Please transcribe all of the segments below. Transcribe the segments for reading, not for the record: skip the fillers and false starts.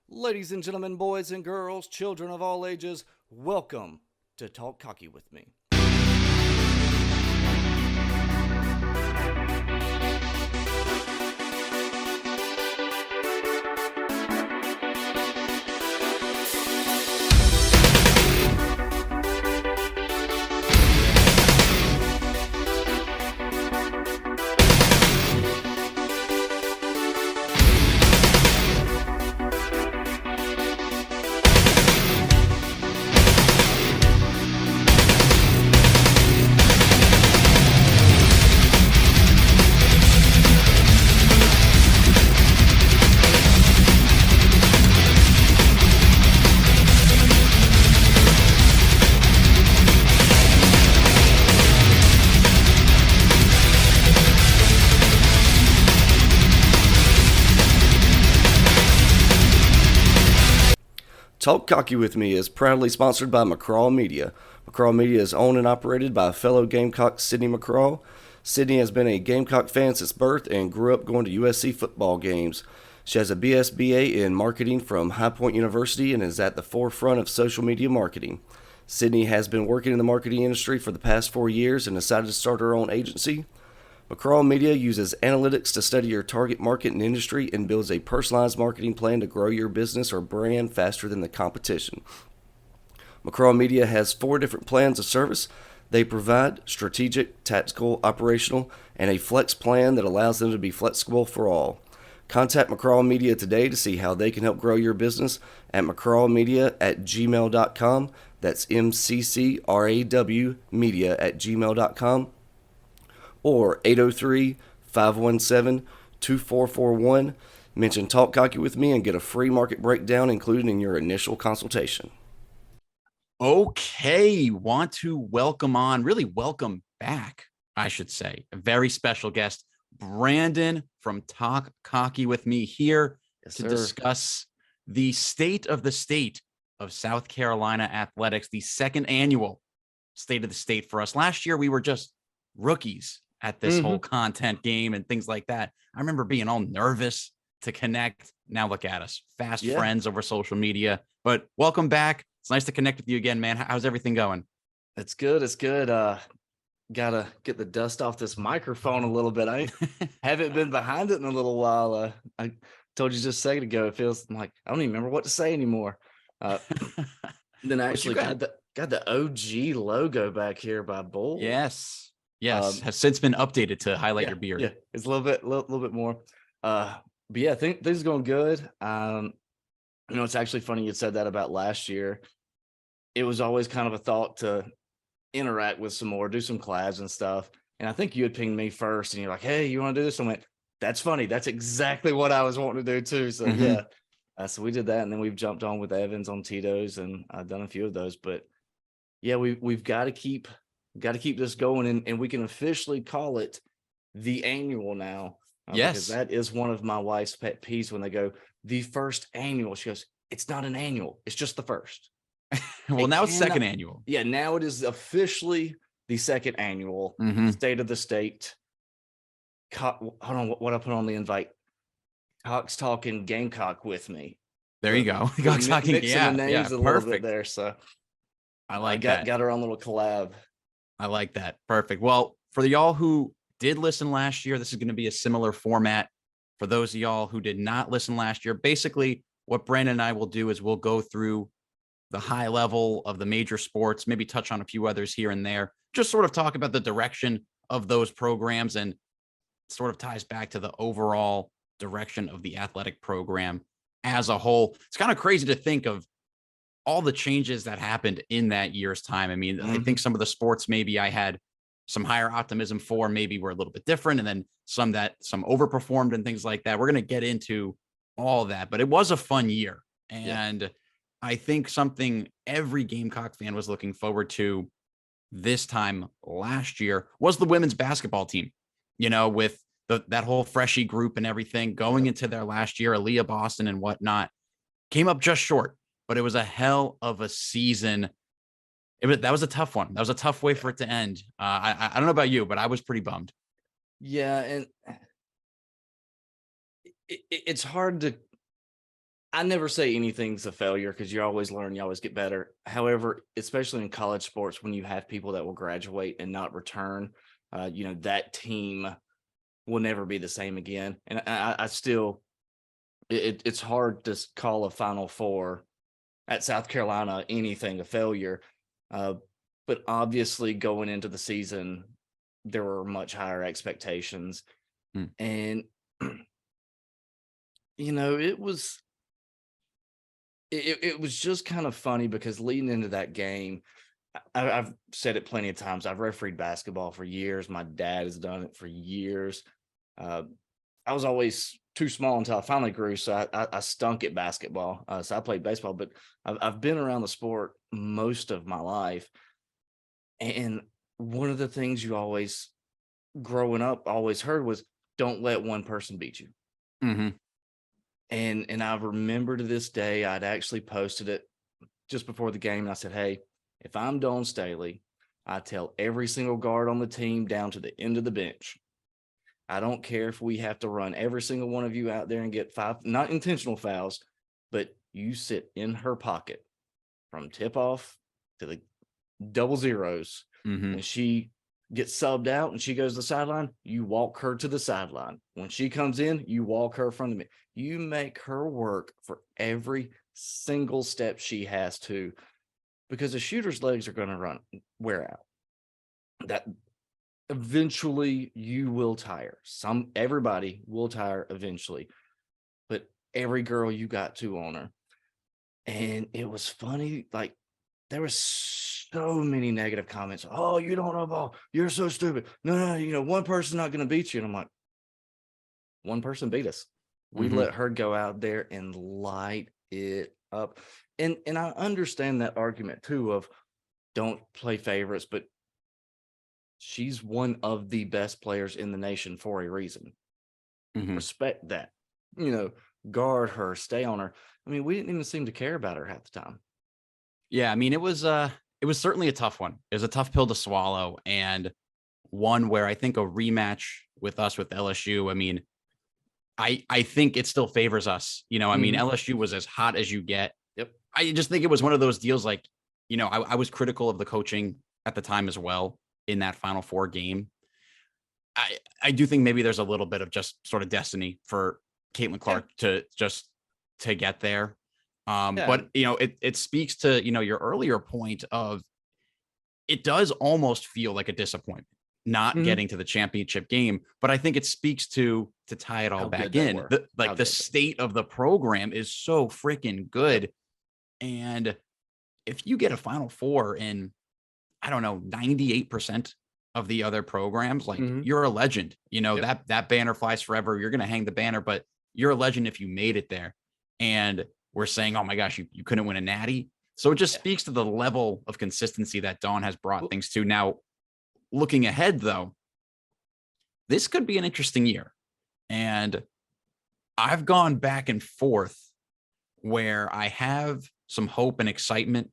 Ladies and gentlemen, boys and girls, children of all ages, welcome to Talk Cocky with me. Talk Cocky with me is proudly sponsored by McCraw Media. McCraw Media is owned and operated by fellow Gamecock Sydney McCraw. Sydney has been a Gamecock fan since birth and grew up going to USC football games. She has a BSBA in marketing from High Point University and is at the forefront of social media marketing. Sydney has been working in the marketing industry for the past 4 years and decided to start her own agency. McCraw Media uses analytics to study your target market and industry and builds a personalized marketing plan to grow your business or brand faster than the competition. McCraw Media has 4 different plans of service. They provide strategic, tactical, operational, and a flex plan that allows them to be flexible for all. Contact McCraw Media today to see how they can help grow your business at mccrawmedia@gmail.com. That's MCCRAW media@gmail.com. or 803-517-2441. Mention Talk Cocky with me and get a free market breakdown included in your initial consultation. Okay, want to welcome back, I should say, a very special guest, Brandon from Talk Cocky with me here to discuss the state of South Carolina athletics, the second annual state of the state for us. Last year, we were just rookies at this whole content game and things like that. I remember being all nervous to connect. Now look at us, fast friends over social media. But welcome back. It's nice to connect with you again, man. How's everything going? It's good. Gotta get the dust off this microphone a little bit. I haven't been behind it in a little while. I told you just a second ago, it feels like I don't even remember what to say anymore. Then I actually got the OG logo back here by Bull. Yes. Has since been updated to highlight your beard. Yeah, it's a little bit more. But yeah, I think things are going good. It's actually funny you said that about last year. It was always kind of a thought to interact with some more, do some collabs and stuff. And I think you had pinged me first, and you're like, "Hey, you want to do this?" I went, "That's funny. That's exactly what I was wanting to do too." So so we did that, and then we've jumped on with Evans on Tito's, and I've done a few of those. But yeah, we've got to keep this going, and we can officially call it the annual now. Because that is one of my wife's pet peeves when they go, the first annual. She goes, "It's not an annual. It's just the first." Well, now it's second annual. Yeah, now it is officially the second annual State of the State. Hold on, what I put on the invite? Cox Talking Gamecock with me. There you go. Cox Talking, mixing the names a little bit there. So I like that. Got our own little collab. I like that. Perfect. Well, for y'all who did listen last year, this is going to be a similar format. For those of y'all who did not listen last year, basically what Brandon and I will do is we'll go through the high level of the major sports, maybe touch on a few others here and there, just sort of talk about the direction of those programs, and sort of ties back to the overall direction of the athletic program as a whole. It's kind of crazy to think of all the changes that happened in that year's time. I mean, I think some of the sports maybe I had some higher optimism for maybe were a little bit different, and then some overperformed and things like that. We're going to get into all that, but it was a fun year. And I think something every Gamecock fan was looking forward to this time last year was the women's basketball team, with that whole freshie group and everything going into their last year, Aaliyah Boston and whatnot, came up just short, but it was a hell of a season. That was a tough one. That was a tough way for it to end. I don't know about you, but I was pretty bummed. Yeah. And it's hard to, I never say anything's a failure because you always learn, you always get better. However, especially in college sports, when you have people that will graduate and not return, that team will never be the same again. And I still, it's hard to call a Final Four at South Carolina anything a failure. But obviously, going into the season, there were much higher expectations. Mm. And, it was just kind of funny because leading into that game, I've said it plenty of times. I've refereed basketball for years. My dad has done it for years. I was always too small until I finally grew, so I stunk at basketball. So I played baseball, but I've been around the sport most of my life. And one of the things you always, growing up, always heard was, "Don't let one person beat you." Mm-hmm. And I remember to this day, I'd actually posted it just before the game. And I said, "Hey, if I'm Dawn Staley, I tell every single guard on the team down to the end of the bench, I don't care if we have to run every single one of you out there and get 5, not intentional fouls, but you sit in her pocket from tip off to the double zeros. Mm-hmm. When she gets subbed out and she goes to the sideline, you walk her to the sideline. When she comes in, you walk her in front of me. You make her work for every single step she has to, because a shooter's legs are going to wear out. That eventually you will tire. Everybody will tire eventually, but every girl you got two on her." And it was funny, like there was so many negative comments. "Oh, you don't know ball. You're so stupid. No, one person's not going to beat you." And I'm like, one person beat us. We Mm-hmm. let her go out there and light it up. And I understand that argument too of don't play favorites, but she's one of the best players in the nation for a reason. Mm-hmm. Respect that. Guard her, stay on her. I mean, we didn't even seem to care about her half the time. Yeah, I mean, it was certainly a tough one. It was a tough pill to swallow, and one where I think a rematch with us with LSU, I mean, I think it still favors us. I mean, LSU was as hot as you get. Yep. I just think it was one of those deals like, I was critical of the coaching at the time as well in that Final Four game. I do think maybe there's a little bit of just sort of destiny for Caitlin Clark to get there. But it speaks to, your earlier point of it does almost feel like a disappointment not getting to the championship game. But I think it speaks to tie it all How back good they in. were. The state of the program is so freaking good. Yep. And if you get a Final Four in, I don't know, 98% of the other programs, like you're a legend. Yep. That banner flies forever. You're going to hang the banner, but you're a legend if you made it there. And we're saying, oh my gosh, you couldn't win a natty. So it just speaks to the level of consistency that Dawn has brought things to. Now, looking ahead, though, this could be an interesting year. And I've gone back and forth where I have some hope and excitement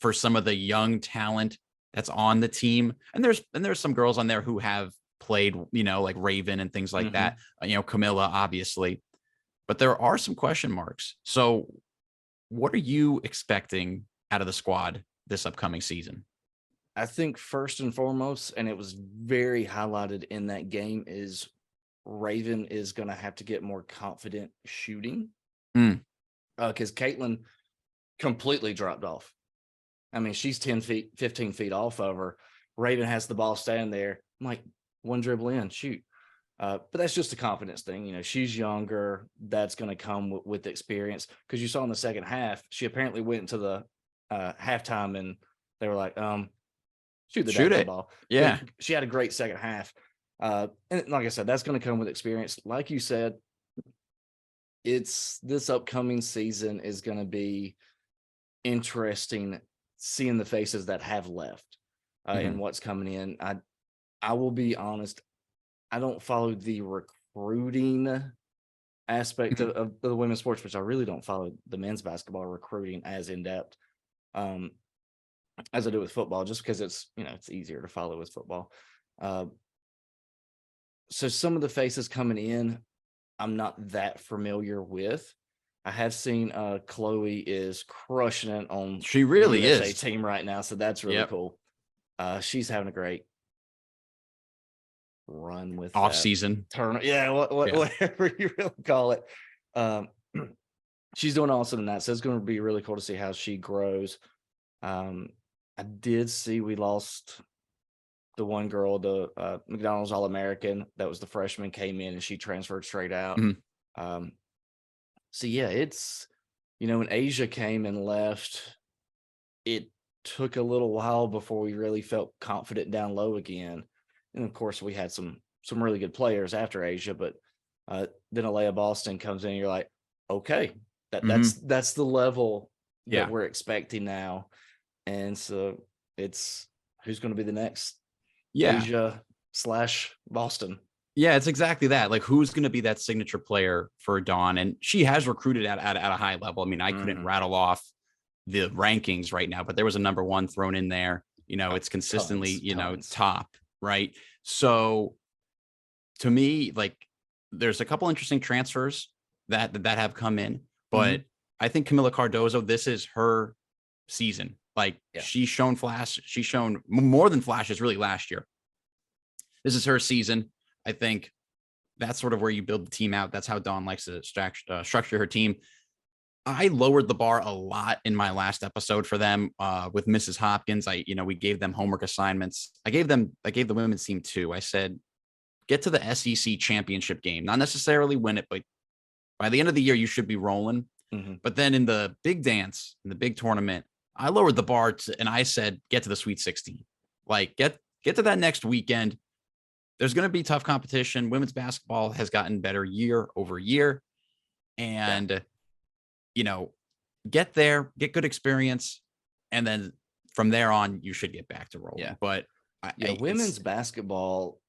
for some of the young talent that's on the team. And there's some girls on there who have played, like Raven and things like that, Camilla, obviously. But there are some question marks. So what are you expecting out of the squad this upcoming season? I think first and foremost, and it was very highlighted in that game, is Raven is going to have to get more confident shooting. Because Caitlin completely dropped off. I mean, she's 10 feet, 15 feet off of her. Raven has the ball standing there. I'm like, one dribble in, shoot. But that's just a confidence thing. She's younger. That's going to come with experience. Because you saw in the second half, she apparently went into the halftime and they were like, shoot the ball. Yeah. But she had a great second half. And like I said, that's going to come with experience. Like you said, this upcoming season is going to be interesting seeing the faces that have left and what's coming in. I will be honest, I don't follow the recruiting aspect of the women's sports, which I really don't follow the men's basketball recruiting as in depth as I do with football, just because it's easier to follow with football. So some of the faces coming in, I'm not that familiar with. I have seen Chloe is crushing it on She the really USA is. team right now, so that's really Yep. cool. She's having a great run with Off that season. turn. Yeah, Yeah. whatever you really call it. She's doing awesome in that, so it's going to be really cool to see how she grows. I did see we lost the one girl, the McDonald's All-American. That was the freshman, came in and she transferred straight out. Mhm. So yeah, it's, when Asia came and left, it took a little while before we really felt confident down low again. And of course, we had some really good players after Asia, but then Alea Boston comes in, and you're like, okay, that's the level that Yeah. we're expecting now. And so it's who's going to be the next Yeah. Asia / Boston. Yeah, it's exactly that. Like, who's going to be that signature player for Dawn? And she has recruited at a high level. I mean, I couldn't rattle off the rankings right now, but there was a number one thrown in there. It's consistently, Tons. top, right? So to me, like, there's a couple interesting transfers that have come in, but I think Camila Cardozo, this is her season. Like, she's shown flash. She's shown more than flashes really last year. This is her season. I think that's sort of where you build the team out. That's how Dawn likes to structure her team. I lowered the bar a lot in my last episode for them with Mrs. Hopkins. We gave them homework assignments. I gave the women's team 2. I said, get to the SEC championship game, not necessarily win it, but by the end of the year, you should be rolling. But then in the big dance, in the big tournament, I lowered the bar and I said, get to the Sweet 16. Like, get to that next weekend. There's going to be tough competition. Women's basketball has gotten better year over year. And, get there, get good experience. And then from there on, you should get back to rolling. Yeah. But women's basketball,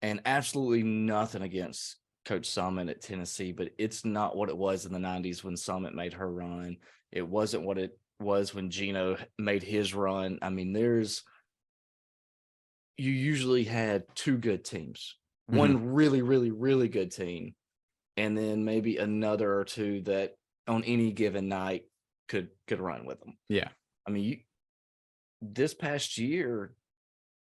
and absolutely nothing against Coach Summit at Tennessee, but it's not what it was in the 90s when Summit made her run. It wasn't what it was when Gino made his run. I mean, you usually had 2 good teams, one really, really, really good team, and then maybe another or 2 that on any given night could run with them. Yeah. I mean, this past year,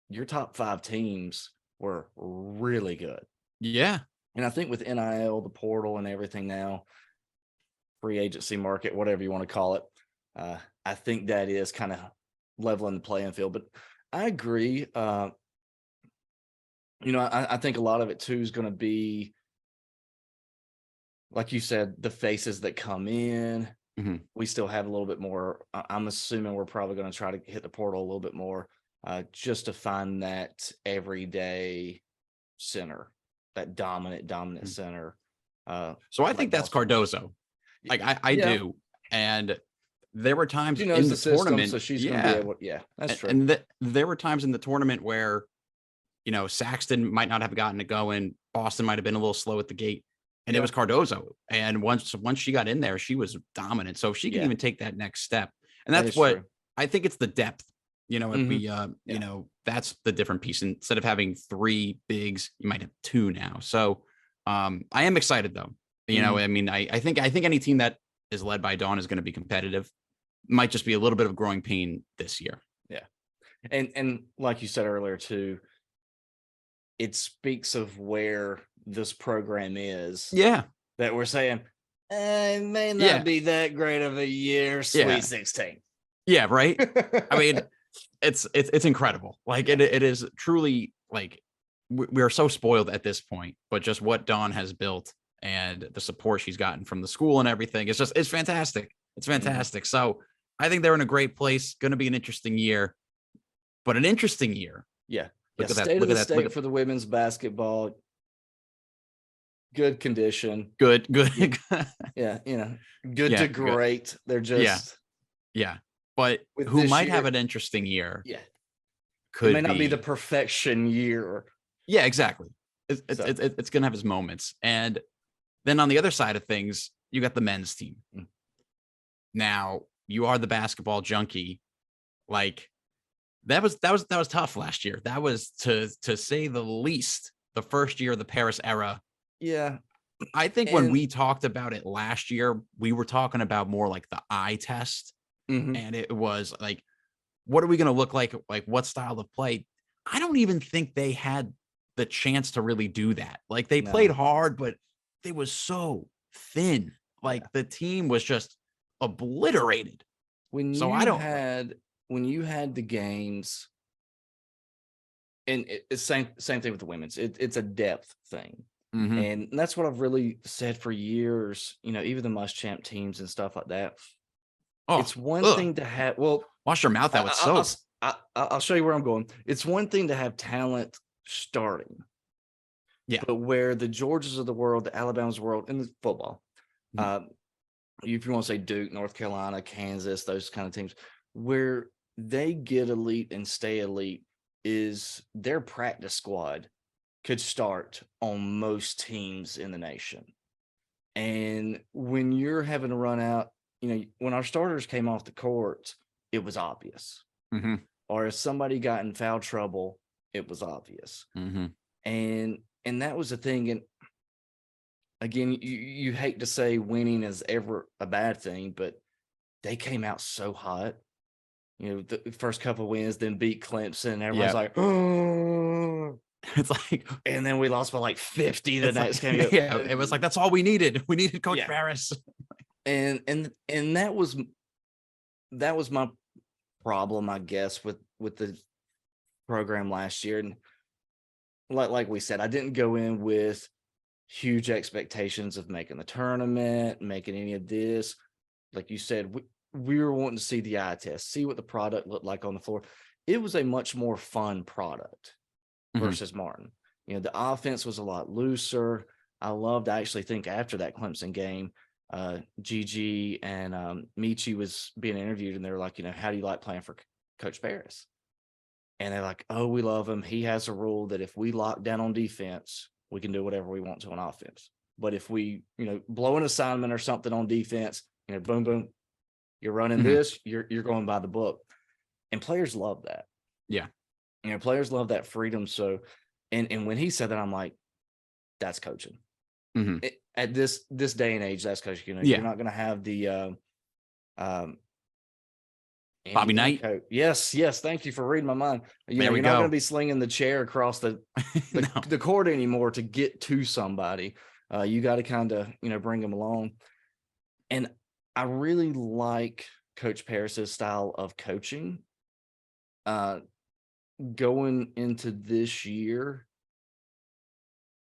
your top 5 teams were really good. Yeah. And I think with NIL, the portal and everything now, free agency market, whatever you want to call it, I think that is kind of leveling the playing field. But I agree. I think a lot of it too is going to be, like you said, the faces that come in. We still have a little bit more. I'm assuming we're probably going to try to hit the portal a little bit more, just to find that everyday center, that dominant center. So I think that's Cardozo. Like, I do. And there were times in the tournament, so she's going to be able. Yeah, that's true. And there were times in the tournament where, Saxton might not have gotten it going. Boston might have been a little slow at the gate, and it was Cardozo. And once she got in there, she was dominant. So if she can even take that next step, and that's what true. I think it's the depth. If we, that's the different piece. Instead of having 3 bigs, you might have 2 now. So I am excited though. I mean, I think any team that is led by Dawn is going to be competitive. Might just be a little bit of growing pain this year. Yeah. And like you said earlier too, it speaks of where this program is. Yeah. That we're saying, it may not be that great of a year, Sweet 16. Yeah, right. I mean, it's incredible. Like, it is truly, like, we are so spoiled at this point, but just what Dawn has built and the support she's gotten from the school and everything, it's fantastic. It's fantastic. So I think they're in a great place. Going to be an interesting year, but an interesting year. Yeah. State of the state for the women's basketball. Good condition. Good. Yeah. Good to great. Good. They're just. Yeah. But who might have an interesting year. Yeah. It may not be the perfection year. Yeah, exactly. It's going to have its moments. And then on the other side of things, you got the men's team. Now, you are the basketball junkie. Like, that was tough last year. That was, to say the least, the first year of the Paris era. Yeah. I think when And we talked about it last year, we were talking about more like the eye test. mhm, And it was like, what are we going to look like? Like, what style of play? I don't even think they had the chance to really do that. Like, they played no, hard, but they was so thin. yeah. Like, the team was just obliterated. When So I you don't. had when you had the games, and it's same thing with the women's. It's a depth thing, Mhm. and that's what I've really said for years. Even the Muschamp teams and stuff like that. Oh, It's one ugh. thing to have. Well, Wash your mouth out with soap. I'll show you where I'm going. It's one thing to have talent starting, Yeah. but where the Georgias of the world, the Alabamas of the world, and the football, Mhm. uh, if you want to say Duke, North Carolina, Kansas, those kind of teams, where they get elite and stay elite is their practice squad could start on most teams in the nation. And when you're having to run out, when our starters came off the court, it was obvious. Mhm. Or if somebody got in foul trouble, it was obvious. Mhm. And that was the thing. And again, you hate to say winning is ever a bad thing, but they came out so hot. The first couple wins, then beat Clemson. And everyone's Yeah. like, oh. It's like, And then we lost by like 50 the it's next like, game. yeah, it was like, that's all we needed. We needed Coach Yeah. Paris. And that was my problem, I guess, with the program last year. And like we said, I didn't go in with huge expectations of making the tournament, making any of this. Like you said, we were wanting to see the eye test, see what the product looked like on the floor. It was a much more fun product Mhm. versus Martin. The offense was a lot looser. I loved, I actually think after that Clemson game, Gigi and Michi was being interviewed, and they were like, how do you like playing for Coach Paris? And they're like, oh, we love him. He has a rule that if we lock down on defense, we can do whatever we want to on offense. But if we, blow an assignment or something on defense, boom, boom, you're running Mhm. this, you're going by the book. And players love that. Yeah. Players love that freedom. So, and when he said that, I'm like, that's coaching. Mhm. At this day and age, that's coaching. Yeah. You're not going to have the Bobby Knight. Yes. Thank you for reading my mind. There we you're not go. going to be slinging the chair across the No. the court anymore to get to somebody. You got to kind of bring them along. And I really like Coach Paris's style of coaching. Going into this year,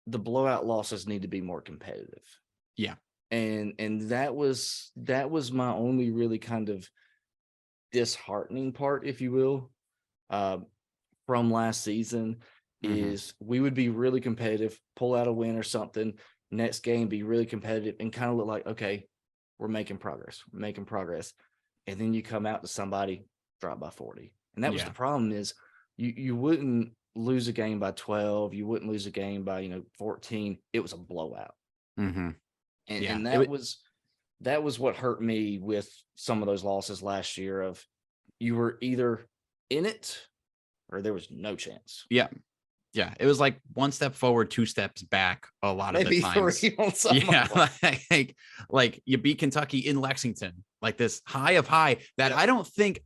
the blowout losses need to be more competitive. Yeah. And that was my only really kind of disheartening part, if you will, from last season. Is we would be really competitive, pull out a win or something, next game be really competitive and kind of look like, okay, we're making progress. And then you come out to somebody, drop by 40. And that was Yeah. the problem is you wouldn't lose a game by 12. You wouldn't lose a game by, 14. It was a blowout. Mhm. And, Yeah. and that was what hurt me with some of those losses last year of you were either in it or there was no chance. Yeah. Yeah. It was like one step forward, two steps back a lot of the Maybe times. 3 on some. Yeah. Like you beat Kentucky in Lexington, like this high of high that Yep.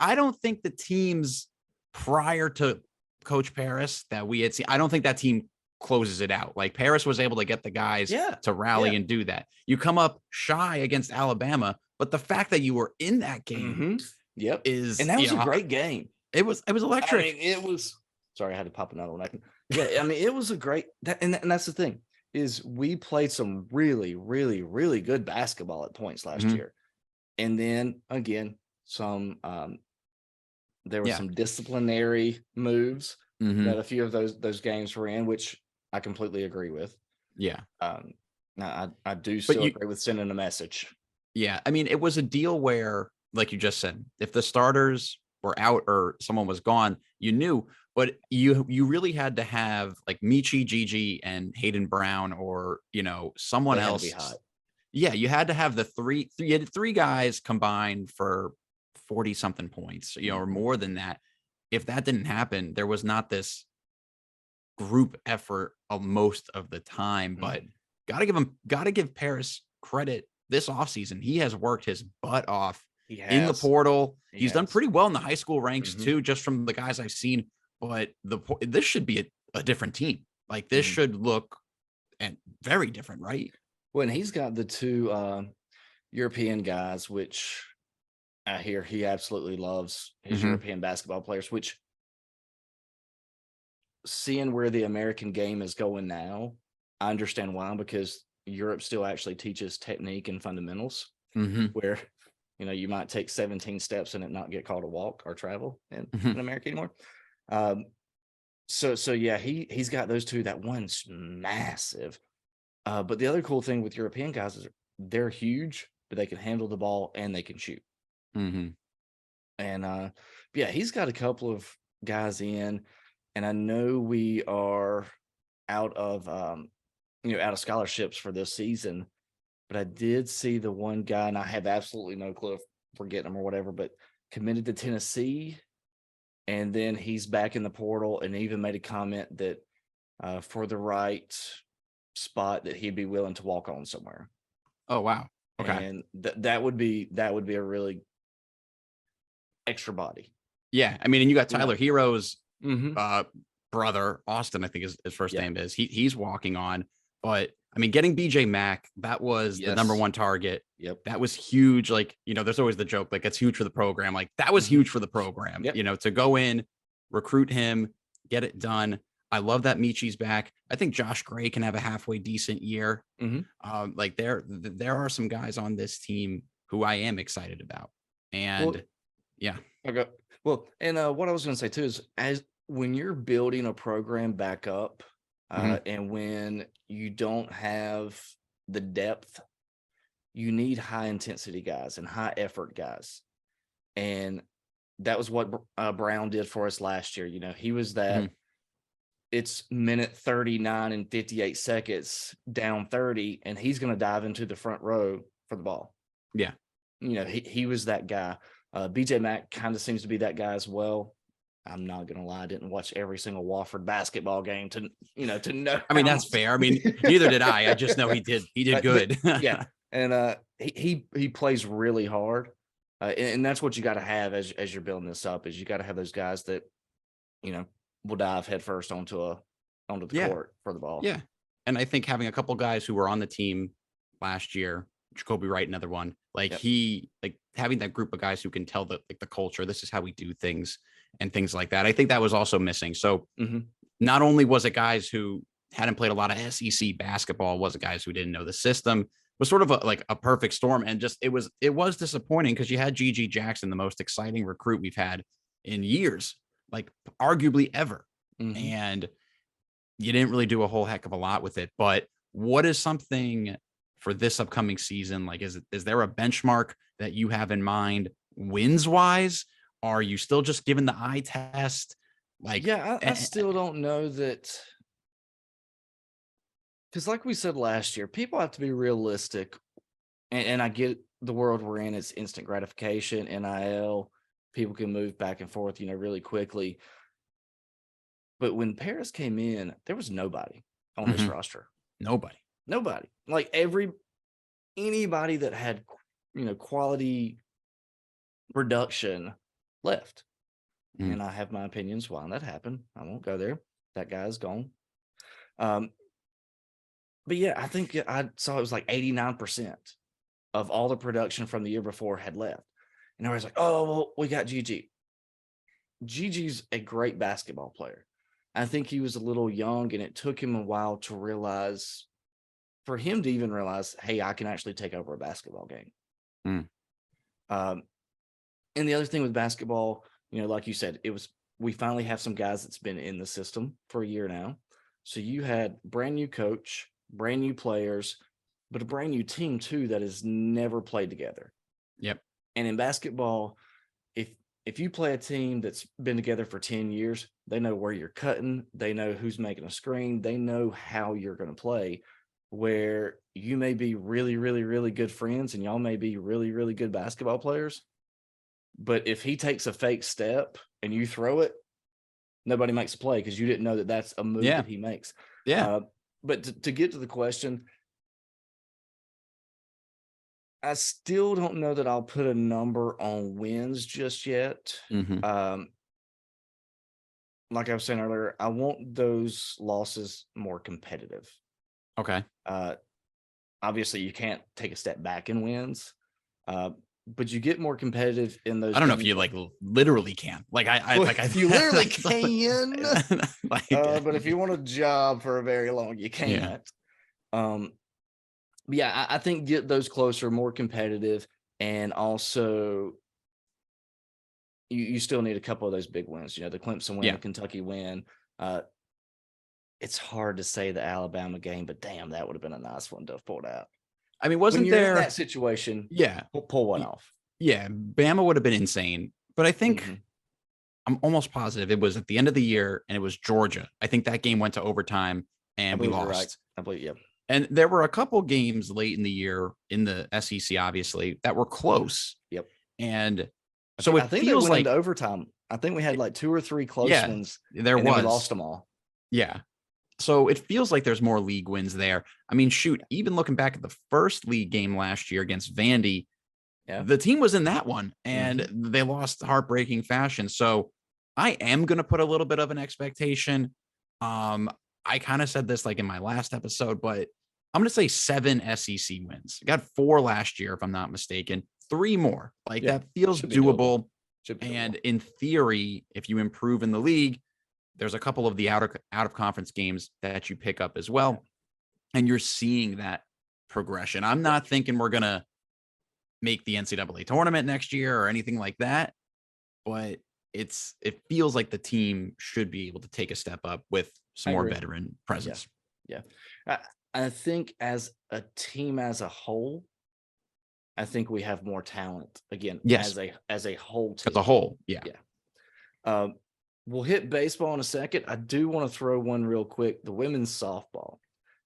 I don't think the teams prior to Coach Paris that we had seen, I don't think that team closes it out. Like Paris was able to get the guys to rally and do that. You come up shy against Alabama, but the fact that you were in that game Yep. is, And that was a great game. It was electric. I mean, it was. Sorry, I had to pop another one. Yeah, I mean, it was a great. And that's the thing is we played some really, really, really good basketball at points last year, and then again some. There were some disciplinary moves that a few of those games were in, which I completely agree with. Yeah. Now I do still agree with sending a message. Yeah, I mean, it was a deal where, like you just said, if the starters were out or someone was gone, you knew. But you really had to have like Michi, Gigi, and Hayden Brown, or someone They had else. to be hot. Yeah, you had to have the three. You had 3 guys combined for 40 something points, or more than that. If that didn't happen, there was not this group effort of most of the time. But got to give Paris credit this offseason. He has worked his butt off He in the has. portal. He He's done has. pretty well in the high school ranks Mhm. too, just from the guys I've seen. But this should be a different team. Like this Mhm. should look and very different, right? When he's got the two European guys, which I hear he absolutely loves his Mhm. European basketball players, which seeing where the American game is going now, I understand why, because Europe still actually teaches technique and fundamentals Mhm. where, you might take 17 steps and it not get called a walk or travel in Mhm. America anymore. So yeah, he's got those two. That one's massive. But the other cool thing with European guys is they're huge, but they can handle the ball and they can shoot. Mhm. And yeah, he's got a couple of guys in, and I know we are out of out of scholarships for this season, but I did see the one guy, and I have absolutely no clue if we're getting him or whatever, but committed to Tennessee, and then he's back in the portal, and even made a comment that for the right spot that he'd be willing to walk on somewhere. Oh wow. Okay. And that would be a really extra body. Yeah. I mean, and you got Tyler Hero's Mm-hmm. brother, Austin, I think his first Yeah. name is. He's walking on. But I mean, getting BJ Mack, that was the number Yes. one target. Yep. That was huge. Like, there's always the joke, like, it's huge for the program. Like, that was Mhm. huge for the program, Yep. to go in, recruit him, get it done. I love that Michi's back. I think Josh Gray can have a halfway decent year. Mhm. Like there are some guys on this team who I am excited about. And Well, yeah. Okay. Well, and what I was going to say too is, as when you're building a program back up, Mhm. and when you don't have the depth, you need high intensity guys and high effort guys, and that was what Brown did for us last year. He was that. Mhm. It's minute 39 and 58 seconds, down 30, and he's going to dive into the front row for the ball. Yeah. He was that guy. BJ Mack kind of seems to be that guy as well. I'm not gonna lie, I didn't watch every single Wofford basketball game to know. I mean, how that's much- fair. I mean, neither did I. I just know he did But good. yeah, and he plays really hard, and that's what you got to have as you're building this up. Is you got to have those guys that will dive headfirst onto the Yeah. court for the ball. Yeah. And I think having a couple guys who were on the team last year, Jacoby Wright, another one, like Yep. having that group of guys who can tell the culture, this is how we do things and things like that. I think that was also missing. So Mhm. not only was it guys who hadn't played a lot of SEC basketball, was it guys who didn't know the system. It was sort of a perfect storm. And just it was disappointing because you had GG Jackson, the most exciting recruit we've had in years, like arguably ever. Mhm. And you didn't really do a whole heck of a lot with it. But what is something for this upcoming season? Like, is there a benchmark that you have in mind wins wise? Are you still just giving the eye test? Like, Yeah, I still don't know that, because like we said last year, people have to be realistic, and I get the world we're in. It's instant gratification, NIL, people can move back and forth, really quickly. But when Paris came in, there was nobody on this Mhm. roster. Nobody. Like anybody that had quality production left. Mm. And I have my opinions why that happened. I won't go there. That guy's gone. But yeah, I think I saw it was like 89% of all the production from the year before had left. And everybody's like, oh, well, we got GG. GG's a great basketball player. I think he was a little young, and it took him a while to realize, for him to even realize, hey, I can actually take over a basketball game. Mm. And the other thing with basketball, like you said, we finally have some guys that's been in the system for a year now. So you had brand new coach, brand new players, but a brand new team too that has never played together. Yep. And in basketball, if you play a team that's been together for 10 years, they know where you're cutting, they know who's making a screen, they know how you're going to play, where you may be really, really, really good friends and y'all may be really, really good basketball players. But if he takes a fake step and you throw it, nobody makes a play because you didn't know that that's a move Yeah. that he makes. Yeah. But to get to the question, I still don't know that I'll put a number on wins just yet. Mhm. Like I was saying earlier, I want those losses more competitive. Okay. Uh, Obviously, you can't take a step back in wins, uh, but you get more competitive in those I don't know if games. you like literally can. You literally can, like but if you want a job for a very long, you yeah. can't. But yeah, I think get those closer, more competitive, and also you still need a couple of those big wins. You know, the Clemson win, Yeah. the Kentucky win. It's hard to say the Alabama game, but damn, that would have been a nice one to have pulled out. I mean, When wasn't you're in there that situation, yeah. pull one y- off. Yeah, Bama would have been insane. But I think Mhm. I'm almost positive it was at the end of the year and it was Georgia. I think that game went to overtime I and we believe you're right. lost. I believe, yeah. And there were a couple games late in the year in the SEC, obviously, that were close. Yep. And so I it think they feels went like, into overtime. I think we had like 2 or 3 close yeah, ones, there and then we lost was. them all. Yeah. So it feels like there's more league wins there. I mean, shoot, even looking back at the first league game last year against Vandy, Yeah. the team was in that one and Mhm. they lost heartbreaking fashion. So I am going to put a little bit of an expectation. I kind of said this like in my last episode, but I'm going to say 7 SEC wins. I got 4 last year, if I'm not mistaken, 3 more. Like Yeah. that feels Should be doable. doable. Should be And doable. in theory, if you improve in the league, there's a couple of the out of conference games that you pick up as well. And you're seeing that progression. I'm not thinking we're going to make the NCAA tournament next year or anything like that, but it feels like the team should be able to take a step up with some I more agree. veteran presence. Yeah. I think as a team as a whole, I think we have more talent again Yes, as a whole team. as a whole. Yeah. Yeah. We'll hit baseball in a second. I do want to throw one real quick. The women's softball.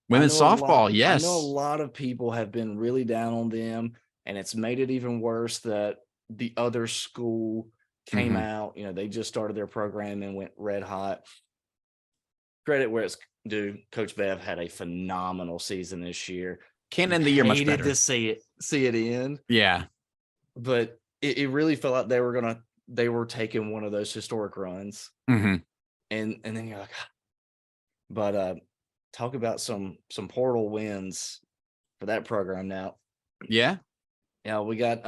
Women's softball. I know a Yes. lot of people have been really down on them, and it's made it even worse that the other school came Mhm. out. You know, they just started their program and went red hot. Credit where it's due. Coach Bev had a phenomenal season this year. Can't end the year much Hated better. to see it end, Yeah. but it really felt like they were taking one of those historic runs, hmm and then you're like, but talk about some portal wins for that program now. Yeah. Yeah, we got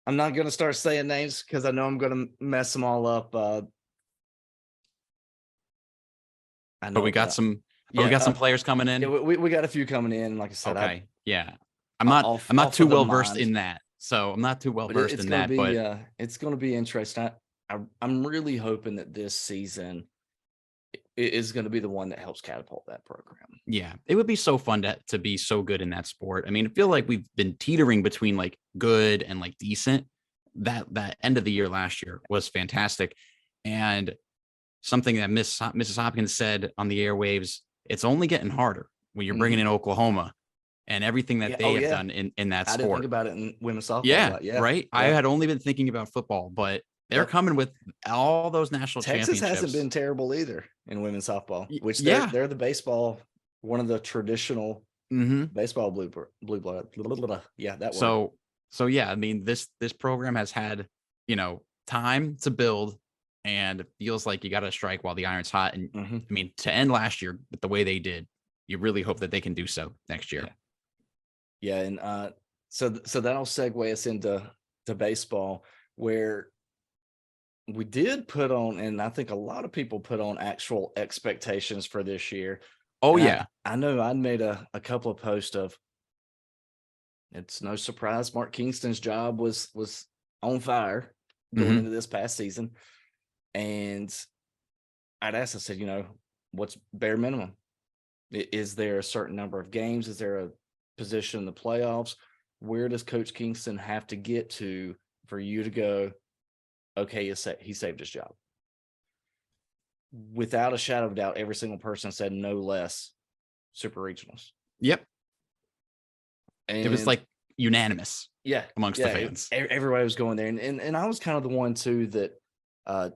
I'm not gonna start saying names because I know I'm gonna mess them all up. I know But we got some. But we got some players coming in. yeah, we got a few coming in. Like I said, Okay. Yeah. I'm not off too of the well versed mind. in that. So I'm not too well But versed it's in gonna that. be But it's gonna be interesting. I'm really hoping that this season is going to be the one that helps catapult that program. yeah, it would be so fun to be so good in that sport. I mean, I feel like we've been teetering between like good and like decent. That end of the year last year was fantastic. And something that Mrs. Hopkins said on the airwaves, it's only getting harder when you're bringing in Oklahoma and everything that Yeah. they have done in that I didn't think sport. about it in women's softball. Yeah, But yeah, right. I had only been thinking about football, but they're coming with all those national Texas championships. hasn't been terrible either in women's softball, which Yeah. they're the baseball, one of the traditional baseball blue blood. Yeah, that word. So yeah, I mean this program has had, time to build, and it feels like you got to strike while the iron's hot. And I mean, to end last year with the way they did, you really hope that they can do so next year. Yeah, and so that'll segue us into baseball, where we did put on, and I think a lot of people put on actual expectations for this year. Oh, And yeah. I know I made a couple of posts of, it's no surprise Mark Kingston's job was on fire going into this past season. And I said, what's bare minimum? Is there a certain number of games? Is there a position in the playoffs? Where does Coach Kingston have to get to for you to go, okay, he saved his job? Without a shadow of doubt, every single person said no less super regionals. Yep. And it was like unanimous. Yeah. Amongst the fans. Everybody was going there. And I was kind of the one too that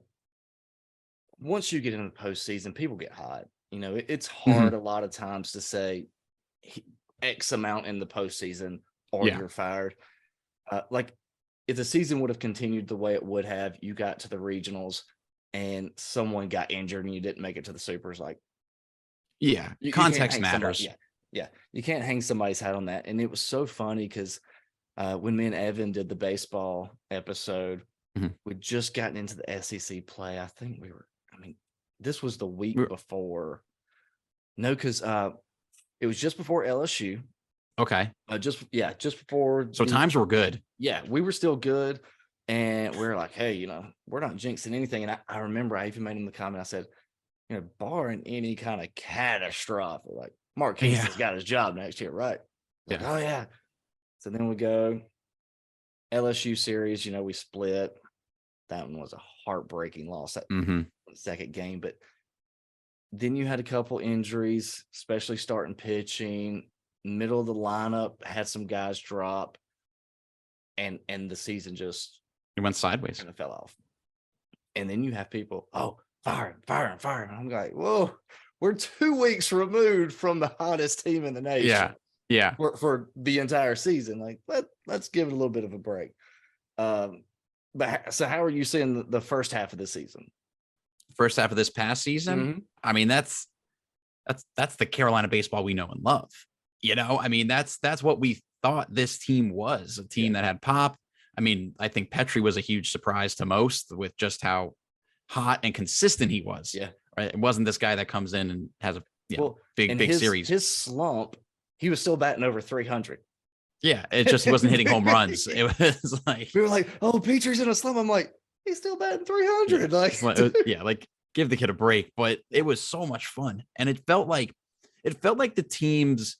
once you get into the postseason, people get hot. It's hard a lot of times to say X amount in the postseason or Yeah. you're fired. Like if the season would have continued the way it would have, you got to the regionals and someone got injured and you didn't make it to the supers, like Yeah. you can't Context hang matters. somebody. Yeah. You can't hang somebody's hat on that. And it was so funny because when me and Evan did the baseball episode, Mhm. we'd just gotten into the SEC play. I think this was the week before. No, because it was just before LSU. Okay. Just before. So times were good. Yeah, we were still good. And we're like, hey, we're not jinxing anything. And I remember I even made him the comment. I said, barring any kind of catastrophe, like Mark Kingston's got his job next year, right? Like, oh yeah. So then we go LSU series, we split. That one was a heartbreaking loss, that second game. But then you had a couple injuries, especially starting pitching. Middle of the lineup had some guys drop, and the season just went sideways. Kind of fell off. And then you have people, fire him. And I'm like, whoa, we're 2 weeks removed from the hottest team in the nation. Yeah. For the entire season. Like, let's give it a little bit of a break. But so how are you seeing the first half of the season? First half of this past season? Mm-hmm. I mean, that's the Carolina baseball we know and love. I mean, that's what we thought this team was, a team that had pop. I mean, I think Petrie was a huge surprise to most with just how hot and consistent he was. Yeah. Right. It wasn't this guy that comes in and has a big series. His slump, he was still batting over 300. Yeah. It just wasn't hitting home runs. It was like, we were like, oh, Petrie's in a slump. I'm like, he's still batting 300. Like give the kid a break. But it was so much fun. And it felt like the teams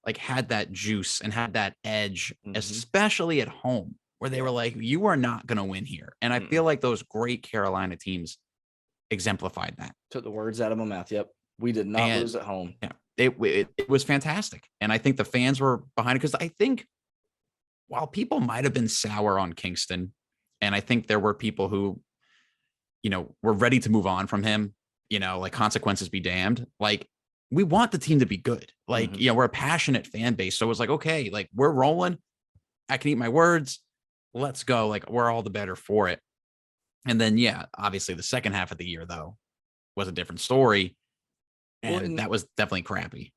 like had that juice and had that edge, especially at home, where they were like, you are not going to win here. And I feel like those great Carolina teams exemplified that. Took the words out of my mouth. Yep. We did not lose at home. Yeah. It was fantastic. And I think the fans were behind it because I think while people might have been sour on Kingston, and I think there were people who, were ready to move on from him, like consequences be damned. Like, we want the team to be good. Like, we're a passionate fan base. So it was like, okay, like we're rolling. I can eat my words. Let's go. Like, we're all the better for it. And then, obviously the second half of the year, though, was a different story. And that was definitely crappy.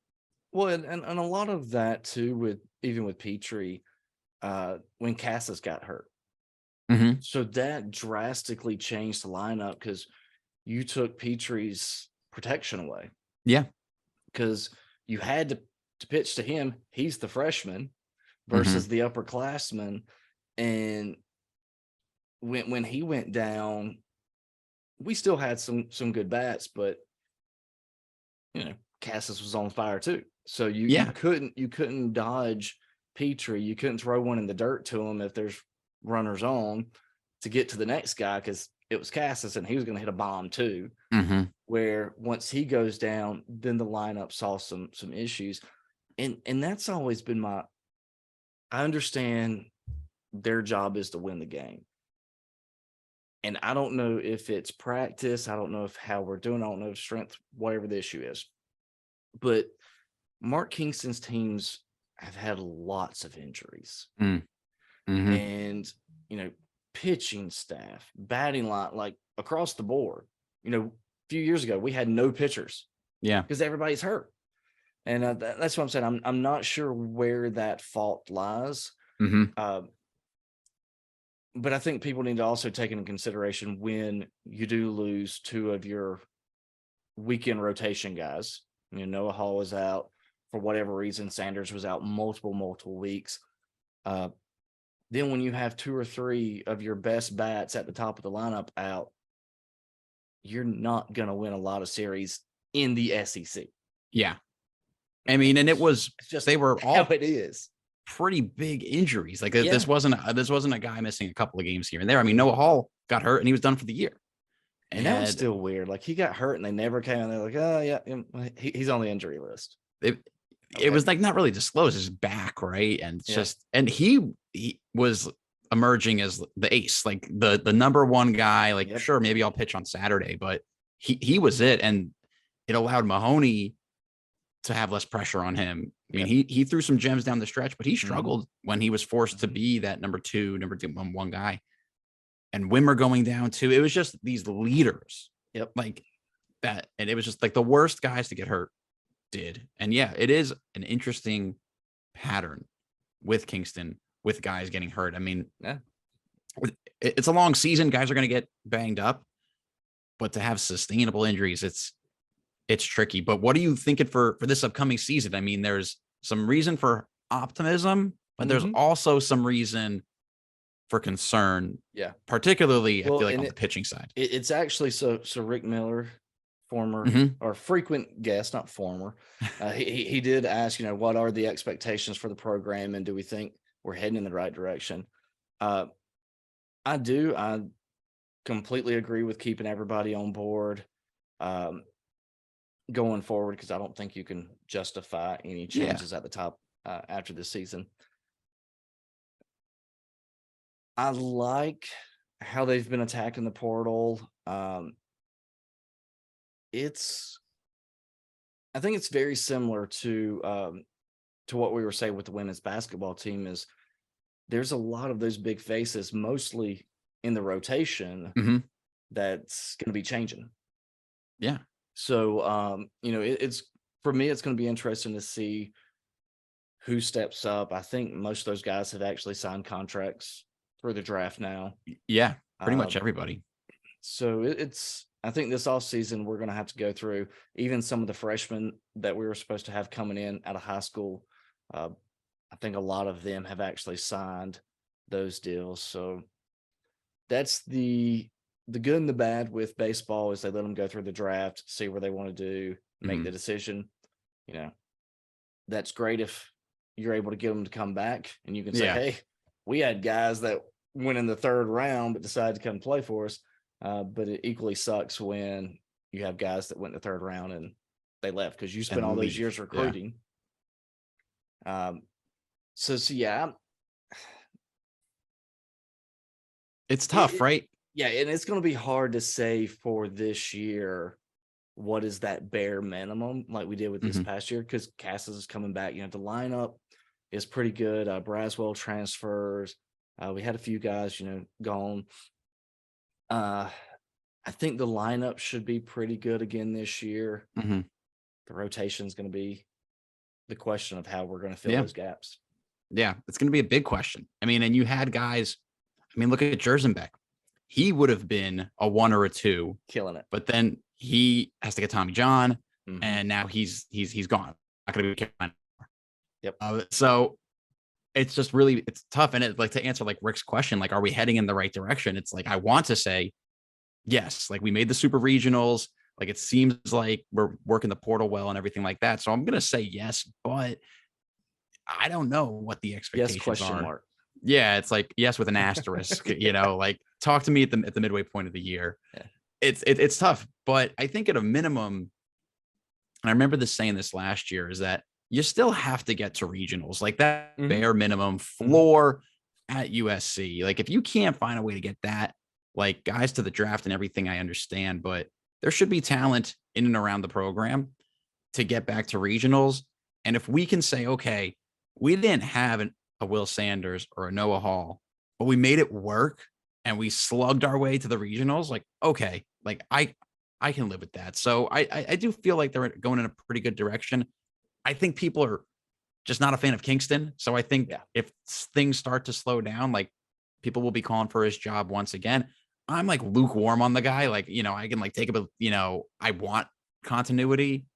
Well, and a lot of that, too, with Petrie, when Casas got hurt. So that drastically changed the lineup because you took Petrie's protection away. Yeah. Because you had to pitch to him. He's the freshman versus the upperclassman. And when he went down, we still had some good bats, but Casas was on fire too. So you couldn't dodge Petrie. You couldn't throw one in the dirt to him if there's runners on to get to the next guy because it was Casas and he was going to hit a bomb too. Where once he goes down, then the lineup saw some issues. And that's always been I understand their job is to win the game. And I don't know if it's practice. I don't know if how we're doing. I don't know if strength, whatever the issue is. But Mark Kingston's teams have had lots of injuries. And, pitching staff, batting line, like across the board. A few years ago, we had no pitchers. Yeah. Because everybody's hurt. And that's what I'm saying. I'm not sure where that fault lies. But I think people need to also take into consideration when you do lose two of your weekend rotation guys. Noah Hall was out for whatever reason. Sanders was out multiple weeks. Then when you have two or three of your best bats at the top of the lineup out, you're not going to win a lot of series in the SEC. Yeah. I mean, and it's just they were all how it is. Pretty big injuries. Like this wasn't a guy missing a couple of games here and there. I mean, Noah Hall got hurt and he was done for the year. And that was still weird. Like he got hurt and they never came and they're like, oh yeah, he's on the injury list. It was like not really disclosed his back, right? And and he was emerging as the ace, like the number one guy. Like sure, maybe I'll pitch on Saturday, but he was it, and it allowed Mahoney to have less pressure on him I mean, he threw some gems down the stretch, but he Mm-hmm. struggled when he was forced to be that number two, one guy. And Wimmer going down too. It was just these leaders. Yep. Like that. And it was just like the worst guys to get hurt did. And yeah, it is an interesting pattern with Kingston, with guys getting hurt. I mean, Yeah. It's a long season. Guys are going to get banged up, but to have sustainable injuries, it's tricky. But what are you thinking for this upcoming season? I mean, there's some reason for optimism, but there's also some reason for concern. Yeah. Particularly, I Well, feel like and on the pitching side. It's actually so Rick Miller, former or frequent guest, not former, he did ask, what are the expectations for the program, and do we think we're heading in the right direction? I completely agree with keeping everybody on board going forward, because I don't think you can justify any changes at the top after this season. I like how they've been attacking the portal. I think it's very similar to what we were saying with the women's basketball team. Is there's a lot of those big faces, mostly in the rotation, that's going to be changing. Yeah. So, it's for me, it's going to be interesting to see who steps up. I think most of those guys have actually signed contracts through the draft now. Yeah, pretty much everybody. So I think this offseason we're going to have to go through even some of the freshmen that we were supposed to have coming in out of high school. I think a lot of them have actually signed those deals. So that's the good and the bad with baseball, is they let them go through the draft, see where they want to do, make the decision. That's great if you're able to get them to come back and you can say, hey, we had guys that went in the third round but decided to come play for us. But it equally sucks when you have guys that went in the third round and they left because you spent all those years recruiting. So yeah. It's tough, right? Yeah, and it's going to be hard to say for this year what is that bare minimum like we did with this past year, because Cassis is coming back. The lineup is pretty good. Braswell transfers. We had a few guys, gone. I think the lineup should be pretty good again this year. The rotation is going to be the question of how we're going to fill those gaps. Yeah, it's going to be a big question. I mean, and you had guys. I mean, look at Jersenbeck. He would have been a 1 or a 2, killing it. But then he has to get Tommy John, and now he's gone. Not going to be Carolina. Yep. So it's just really, it's tough. And it, like, to answer like Rick's question, like, are we heading in the right direction? It's like, I want to say yes. Like, we made the super regionals. Like, it seems like we're working the portal well and everything like that. So I'm going to say yes, but I don't know what the expectations question are. Mark. Yeah, it's like yes with an asterisk. Like, talk to me at the midway point of the year. Yeah. It's tough, but I think at a minimum, and I remember saying this last year, is that you still have to get to regionals, like that bare minimum floor at USC. Like, if you can't find a way to get that, like, guys to the draft and everything, I understand, but there should be talent in and around the program to get back to regionals. And if we can say, okay, we didn't have a Will Sanders or a Noah Hall, but we made it work and we slugged our way to the regionals, like, okay, like I can live with that. So I do feel like they're going in a pretty good direction. I think people are just not a fan of Kingston. So I think if things start to slow down, like, people will be calling for his job once again. I'm like lukewarm on the guy. Like, I can like take a bit, I want continuity,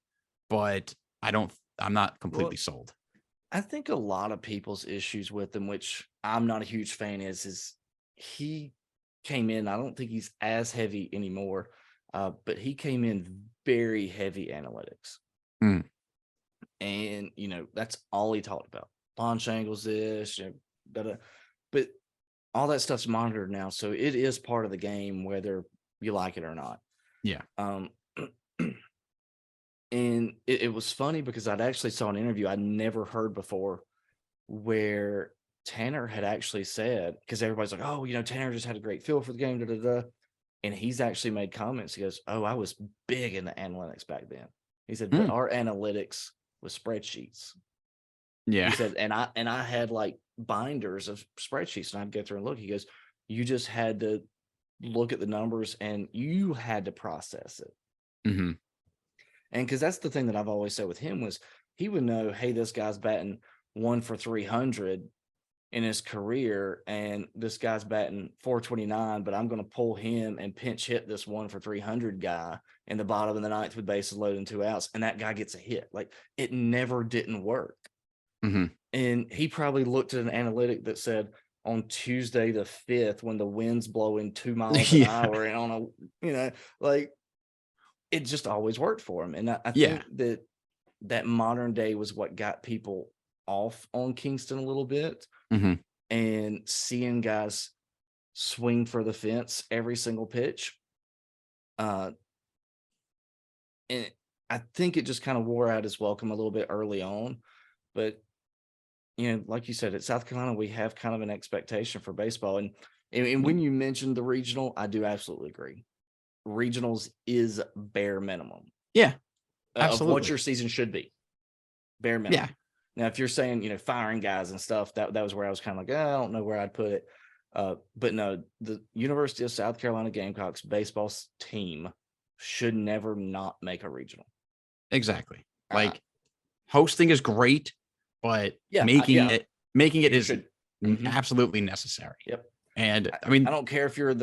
but I'm not completely sold. I think a lot of people's issues with him, which I'm not a huge fan, is he came in. I don't think he's as heavy anymore, but he came in very heavy analytics. And, that's all he talked about. Launch angles, this, but all that stuff's monitored now. So it is part of the game, whether you like it or not. Yeah. And it was funny because I'd actually saw an interview I'd never heard before where Tanner had actually said, because everybody's like, oh, Tanner just had a great feel for the game, and he's actually made comments. He goes, oh, I was big into analytics back then. He said, but our analytics was spreadsheets. Yeah. He said, and I had like binders of spreadsheets, and I'd go through and look. He goes, you just had to look at the numbers and you had to process it. Mm-hmm. And because that's the thing that I've always said with him was he would know, hey, this guy's batting 1 for 300 in his career, and this guy's batting 429, but I'm going to pull him and pinch hit this 1 for 300 guy in the bottom of the ninth with bases loaded and 2 outs, and that guy gets a hit. Like, it never didn't work. Mm-hmm. And he probably looked at an analytic that said on Tuesday the 5th, when the wind's blowing 2 miles an hour, and on a, like, it just always worked for him. And I think that modern day was what got people off on Kingston a little bit. Mm-hmm. And seeing guys swing for the fence every single pitch. And I think it just kind of wore out his welcome a little bit early on. But, like you said, at South Carolina, we have kind of an expectation for baseball. And when you mentioned the regional, I do absolutely agree. Regionals is bare minimum. Yeah. Of what your season should be. Bare minimum. Yeah. Now, if you're saying, firing guys and stuff, that was where I was kind of like, I don't know where I'd put it. But no, the University of South Carolina Gamecocks baseball team should never not make a regional. Exactly. Like, hosting is great, but Yeah, making it is Mm-hmm. absolutely necessary. Yep. And I mean, I don't care if you're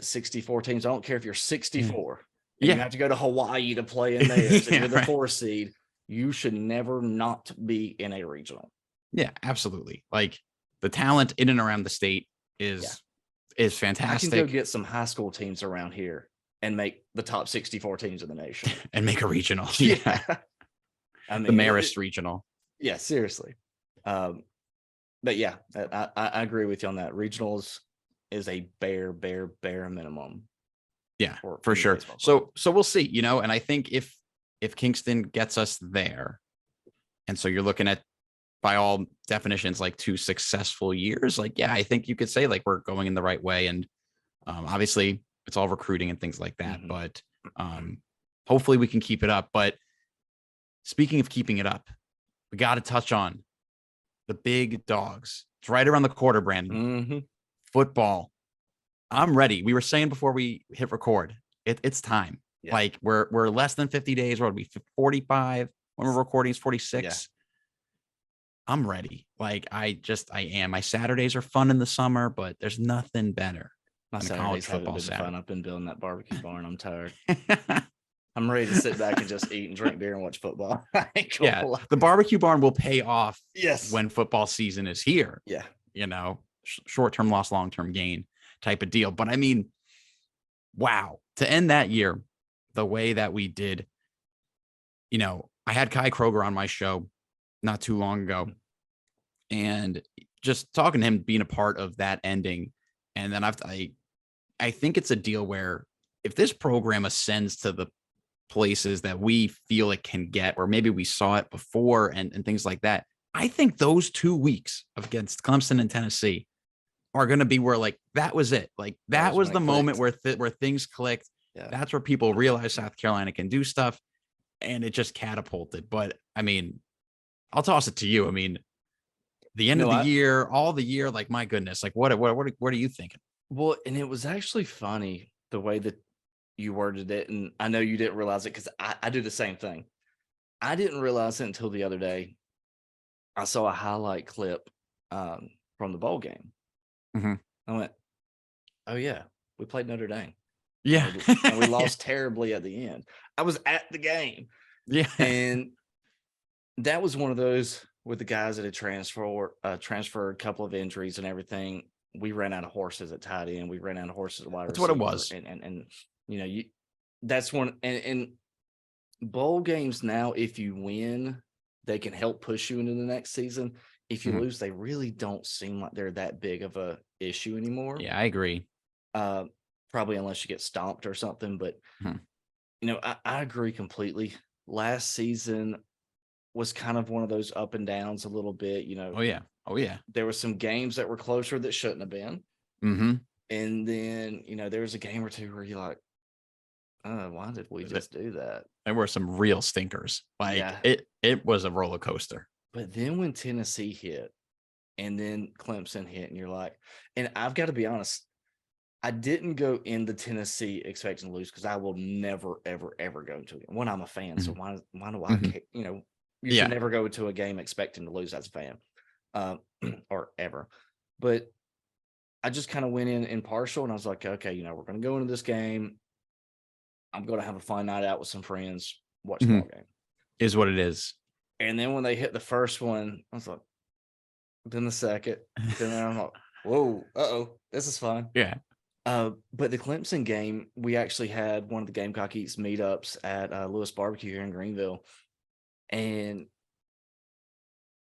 64 teams. I don't care if you're 64. And Yeah. you have to go to Hawaii to play in there. If you're the 4 seed, you should never not be in a regional. Yeah, absolutely. Like, the talent in and around the state is fantastic. I can go get some high school teams around here and make the top 64 teams in the nation and make a regional. Yeah. I mean, the Marist regional. Yeah, seriously. But yeah, I agree with you on that. Regionals is a bare minimum. Yeah, for sure. So we'll see, and I think if Kingston gets us there, and so you're looking at, by all definitions, like 2 successful years, like, yeah, I think you could say like we're going in the right way. And obviously it's all recruiting and things like that, Mm-hmm. but hopefully we can keep it up. But speaking of keeping it up, we got to touch on the big dogs. It's right around the corner, Brandon. Mm-hmm. Football. I'm ready. We were saying before we hit record, it's time. Yeah. Like, we're less than 50 days. We'll be 45 when we're recording. It's 46. Yeah. I'm ready. Like, I am. My Saturdays are fun in the summer, but there's nothing better. My Saturdays haven't been fun. I've been building that barbecue barn. I'm tired. I'm ready to sit back and just eat and drink beer and watch football. Yeah, the barbecue barn will pay off. Yes, when football season is here. Yeah, short-term loss, long-term gain type of deal. But I mean, wow, to end that year the way that we did. I had Kai Kroger on my show not too long ago, and just talking to him, being a part of that ending. And then I think it's a deal where if this program ascends to the places that we feel it can get, or maybe we saw it before and things like that, I think those 2 weeks against Clemson and Tennessee are going to be where, like, that was it. Like, that was the moment where things clicked. Yeah. That's where people realize South Carolina can do stuff, and it just catapulted. But I mean, I'll toss it to you. I mean, the end of the year, all the year, like, my goodness, like, what are you thinking? Well, and it was actually funny the way that you worded it, and I know you didn't realize it because I do the same thing. I didn't realize it until the other day. I saw a highlight clip from the bowl game. Mm-hmm. I went, "Oh yeah, we played Notre Dame. Yeah, and we lost terribly at the end." I was at the game. Yeah, and that was one of those with the guys that had transferred, a couple of injuries and everything. We ran out of horses at tight end. We ran out of horses at wide receiver. That's what it was. And that's one. And bowl games now, if you win, they can help push you into the next season. If you lose, they really don't seem like they're that big of a issue anymore. Yeah, I agree. Probably unless you get stomped or something. But, I agree completely. Last season was kind of one of those up and downs a little bit, Oh yeah. There were some games that were closer that shouldn't have been. Mm-hmm. And then, there was a game or two where you're like, oh, why did we just do that? There were some real stinkers. Like, it was a roller coaster. But then when Tennessee hit and then Clemson hit, and you're like, and I've got to be honest, I didn't go into Tennessee expecting to lose because I will never, ever, ever go to it. One, I'm a fan, so why do I care? You know, you should never go to a game expecting to lose as a fan, or ever. But I just kind of went in impartial, and I was like, okay, you know, we're going to go into this game. I'm going to have a fun night out with some friends, watch the ball game. Is what it is. And then when they hit the first one, I was like, then the second, then I'm like, whoa, this is fun. Yeah. But the Clemson game, we actually had one of the Gamecock Eats meetups at Lewis Barbecue here in Greenville. And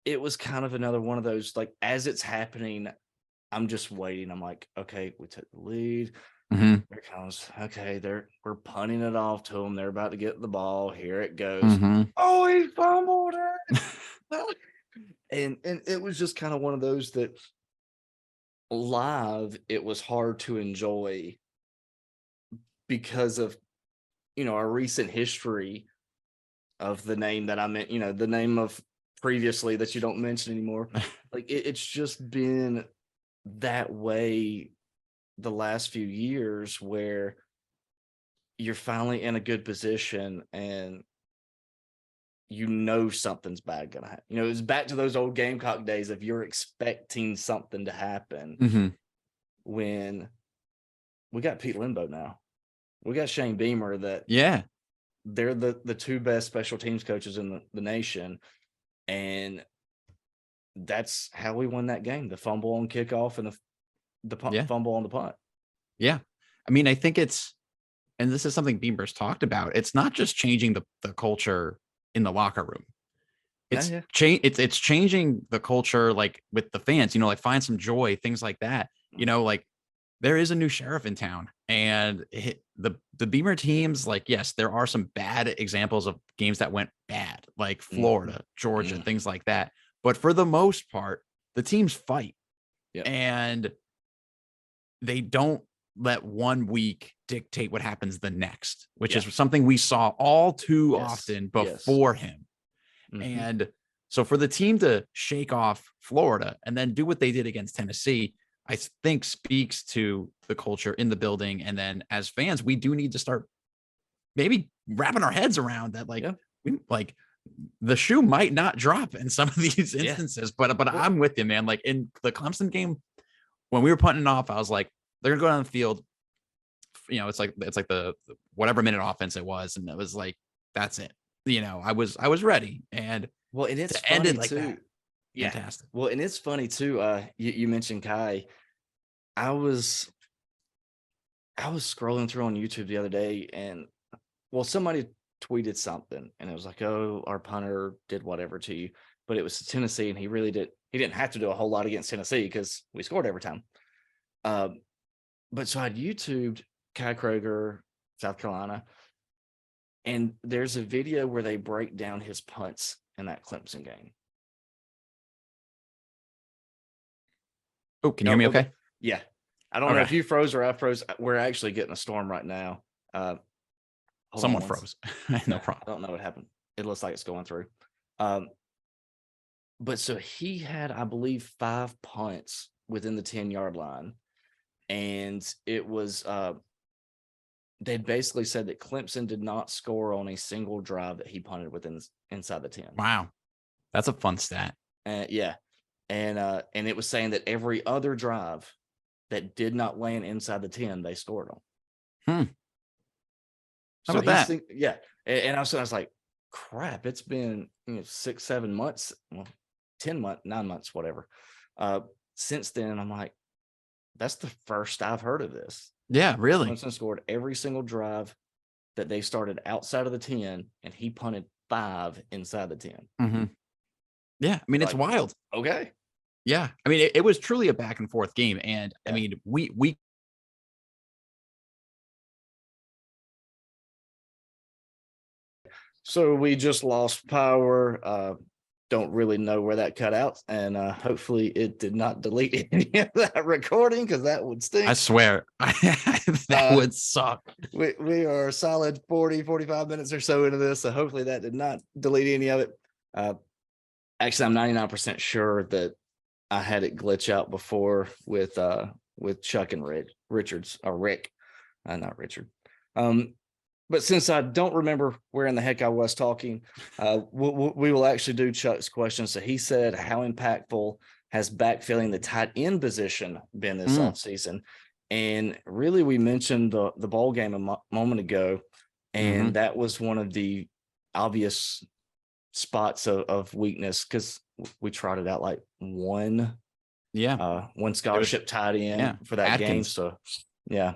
it was kind of another one of those, like, as it's happening, I'm just waiting. I'm like, okay, we took the lead. Here it comes. Okay, we're punting it off to them. They're about to get the ball. Here it goes. Oh, he fumbled it. and it was just kind of one of those that live, it was hard to enjoy because of, you know, our recent history of the name that I meant, you know, the name of previously that you don't mention anymore. Like it's just been that way the last few years where you're finally in a good position and you know something's bad gonna happen. You know, it's back to those old Gamecock days of you're expecting something to happen when we got Pete Limbo now. We got Shane Beamer that they're the two best special teams coaches in the nation. And that's how we won that game. The fumble on kickoff and the fumble on the punt. Yeah. I mean, I think it's, and this is something Beamer's talked about. It's not just changing the culture in the locker room. It's it's changing the culture, like with the fans, you know, like find some joy, things like that. You know, like there is a new sheriff in town, and the Beamer teams, like, yes, there are some bad examples of games that went bad, like Florida, Georgia, things like that. But for the most part, the teams fight and they don't let one week dictate what happens the next, which is something we saw all too often before him. And so for the team to shake off Florida and then do what they did against Tennessee, I think speaks to the culture in the building. And then as fans, we do need to start maybe wrapping our heads around that. Like, like the shoe might not drop in some of these instances, but I'm with you, man. Like in the Clemson game, when we were punting off, I was like, they're gonna go down the field. You know, it's like the whatever minute offense it was, and it was like, that's it. You know, I was ready, and well, and it's ended funny like too. that. Fantastic. Well, and it's funny too. You mentioned Kai. I was scrolling through on YouTube the other day, and somebody tweeted something, and it was like, "Oh, our punter did whatever to you," but it was Tennessee, and he didn't have to do a whole lot against Tennessee because we scored every time. But so I'd YouTubed Kai Kroger, South Carolina, and there's a video where they break down his punts in that Clemson game. Oh, can you hear me okay? Yeah. I don't know if you froze or I froze. We're actually getting a storm right now. Someone froze. No problem. I don't know what happened. It looks like it's going through. But so he had, I believe, 5 punts within the 10-yard line. And it was, they basically said that Clemson did not score on a single drive that he punted inside the 10. Wow. That's a fun stat. Yeah. And it was saying that every other drive that did not land inside the 10, they scored on. How about that? Yeah. And I was like, crap, it's been 6, 7 months, 10 months, 9 months, whatever. Since then, I'm like, that's the first I've heard of this. Yeah, really. Clemson scored every single drive that they started outside of the 10, and he punted 5 inside the 10. Yeah, I mean, it's wild. Okay. Yeah, I mean, it was truly a back and forth game, and I mean, we So we just lost power. Don't really know where that cut out, and hopefully it did not delete any of that recording because that would stink. I swear that would suck. We are a solid 40, 45 minutes or so into this, so hopefully that did not delete any of it. Actually, I'm 99% sure that I had it glitch out before with Chuck and Richards or Rick, not Richard. But since I don't remember where in the heck I was talking, we will actually do Chuck's question. So he said, how impactful has backfilling the tight end position been this offseason? And really, we mentioned the ball game a moment ago, and that was one of the obvious spots of weakness because we trotted out like one scholarship tight end for that Atkins. game. So yeah.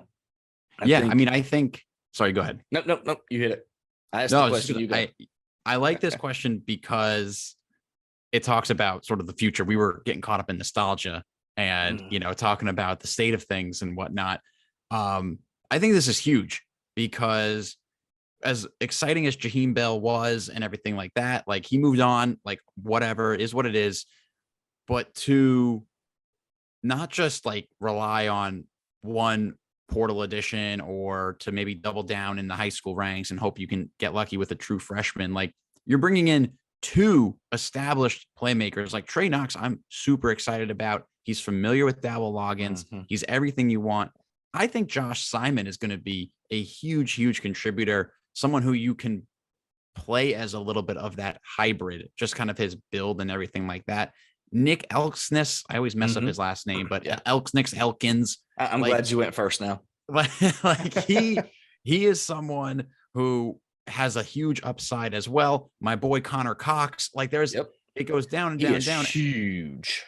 I mean, I think. Sorry, go ahead. Nope. You hit it. I asked the question. I like this question because it talks about sort of the future. We were getting caught up in nostalgia and, talking about the state of things and whatnot. I think this is huge because as exciting as Jaheim Bell was and everything like that, like he moved on, like whatever is what it is, but to not just like rely on one portal edition or to maybe double down in the high school ranks and hope you can get lucky with a true freshman. Like you're bringing in two established playmakers like Trey Knox. I'm super excited about. He's familiar with Dowell Loggins. He's everything you want. I think Josh Simon is going to be a huge, huge contributor, someone who you can play as a little bit of that hybrid, just kind of his build and everything like that. Nick Elksness, I always mess up his last name, but Elkins. I'm glad you went first now. Like he is someone who has a huge upside as well. My boy Connor Cox, like it goes down and down and down. Huge.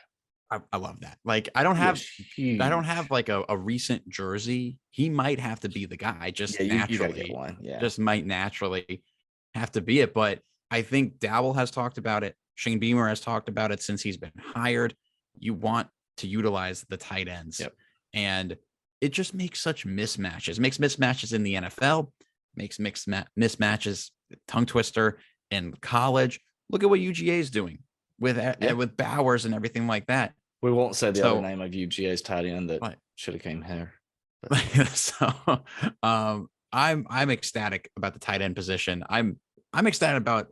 I love that. Like I don't have like a recent jersey. He might have to be the guy just naturally. You gotta get one. Yeah. Just might naturally have to be it. But I think Dowell has talked about it. Shane Beamer has talked about it since he's been hired. You want to utilize the tight ends. And it just makes such mismatches. Makes mismatches in the NFL, makes mismatches, tongue twister in college. Look at what UGA is doing with Bowers and everything like that. We won't say the other name of UGA's tight end that should have came here. So I'm ecstatic about the tight end position. I'm excited about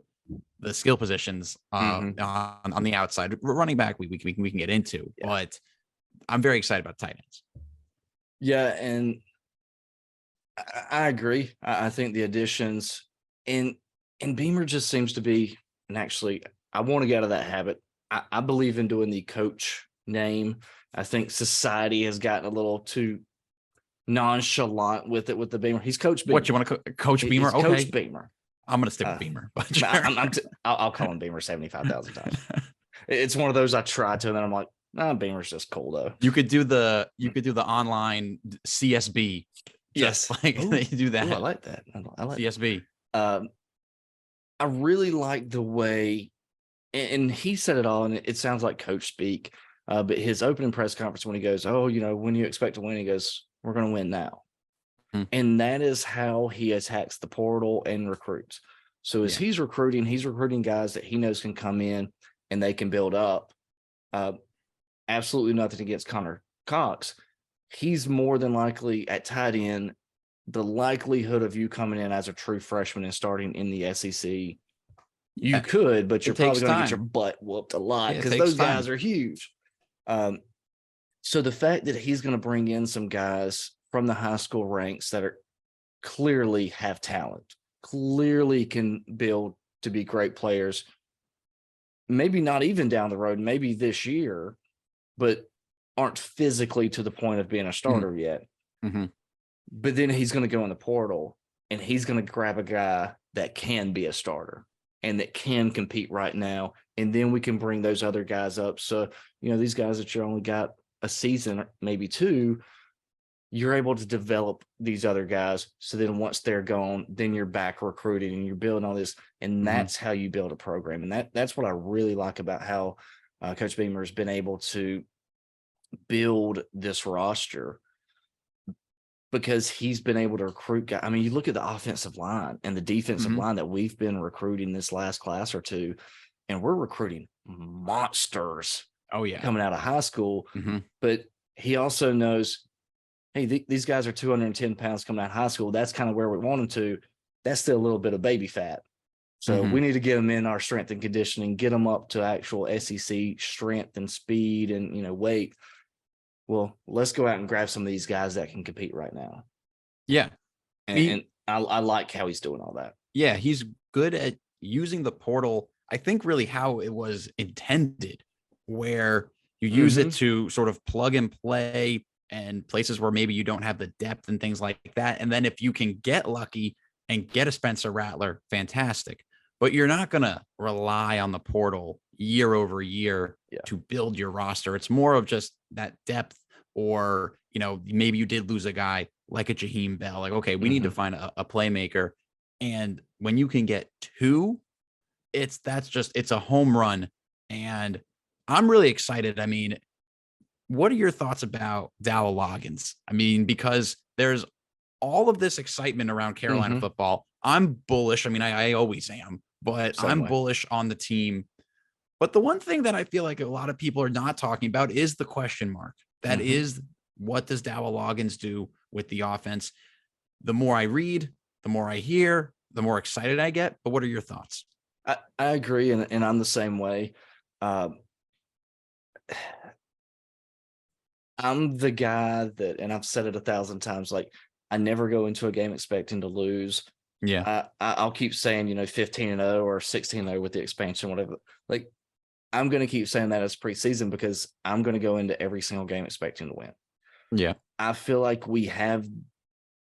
the skill positions on the outside. Running back we can get into, but I'm very excited about tight ends. Yeah, and I agree. I think the additions and Beamer just seems to be, and actually I want to get out of that habit. I believe in doing the coach name. I think society has gotten a little too nonchalant with it with the Beamer. He's Coach Beamer. What you want to Coach Beamer? Okay. Coach Beamer. I'm gonna stick with Beamer, but sure. I'll call him Beamer 75,000 times. It's one of those I try to, and then I'm like, Beamer's just cool though. You could do the online CSB. Yes, like they do that. Ooh, I like that. I like CSB. I really like the way, and he said it all, and it sounds like coach speak. But his opening press conference when he goes, when you expect to win, he goes, we're going to win now. And that is how he attacks the portal and recruits. So as he's recruiting guys that he knows can come in and they can build up. Absolutely nothing against Connor Cox. He's more than likely at tight end. The likelihood of you coming in as a true freshman and starting in the SEC, you could, but you're probably going to get your butt whooped a lot because those guys are huge. So the fact that he's going to bring in some guys from the high school ranks that are clearly have talent, clearly can build to be great players, maybe not even down the road, maybe this year, but aren't physically to the point of being a starter yet. But then he's going to go in the portal and he's going to grab a guy that can be a starter and that can compete right now. And then we can bring those other guys up. So, these guys that you only got a season, maybe two, you're able to develop these other guys. So then once they're gone, then you're back recruiting and you're building all this. And that's how you build a program. And that's what I really like about how Coach Beamer has been able to build this roster, because he's been able to recruit guys. I mean, you look at the offensive line and the defensive line that we've been recruiting this last class or two, and we're recruiting monsters. Oh yeah, coming out of high school. But he also knows, hey, these guys are 210 pounds coming out of high school. That's kind of where we want them to. That's still a little bit of baby fat. So we need to get them in our strength and conditioning, get them up to actual SEC strength and speed and, weight. Well, let's go out and grab some of these guys that can compete right now. Yeah. And I like how he's doing all that. Yeah, he's good at using the portal, I think really how it was intended, where you use it to sort of plug and play and places where maybe you don't have the depth and things like that. And then if you can get lucky and get a Spencer Rattler, fantastic. But you're not going to rely on the portal year over year to build your roster. It's more of just that depth, or, maybe you did lose a guy like a Jaheim Bell. Like, okay, we need to find a playmaker. And when you can get two, it's a home run. And I'm really excited. I mean, what are your thoughts about Dowell Loggins? I mean, because there's all of this excitement around Carolina football. I'm bullish. I mean, I always am, but I'm bullish on the team. But the one thing that I feel like a lot of people are not talking about is the question mark. That is, what does Dowell Loggins do with the offense? The more I read, the more I hear, the more excited I get. But what are your thoughts? I agree, and I'm the same way. I'm the guy that, and I've said it 1,000 times, like, I never go into a game expecting to lose. Yeah. I'll keep saying, 15-0 or 16-0 with the expansion, whatever. Like, I'm going to keep saying that as preseason because I'm going to go into every single game expecting to win. Yeah. I feel like we have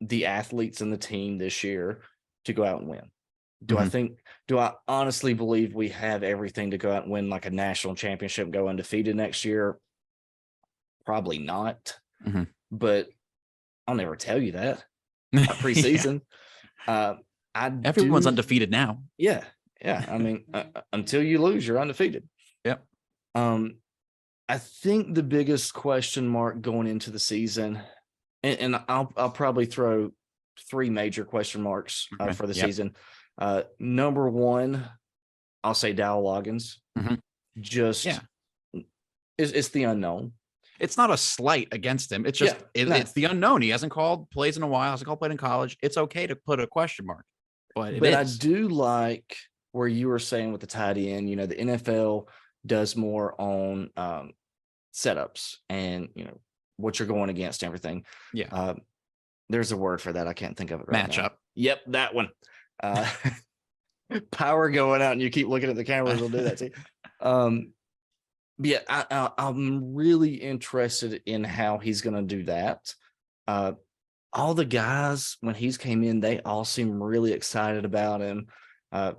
the athletes in the team this year to go out and win. Do I honestly believe we have everything to go out and win like a national championship and go undefeated next year? Probably not. But I'll never tell you that. Preseason. Everyone's undefeated now. Yeah. I mean, until you lose, you're undefeated. Yep. I think the biggest question mark going into the season, and I'll probably throw 3 major question marks for the season. Number 1, I'll say Dowell Loggins. It's the unknown. It's not a slight against him. It's just it's the unknown. He hasn't called plays in a while. Hasn't called plays in college. It's okay to put a question mark, but I do like where you were saying with the tight end. The NFL does more on setups and what you're going against and everything. Yeah. There's a word for that. I can't think of it right now. Matchup. Yep, that one. Power going out and you keep looking at the cameras will do that too. I'm really interested in how he's going to do that. All the guys, when he's came in, they all seem really excited about him. I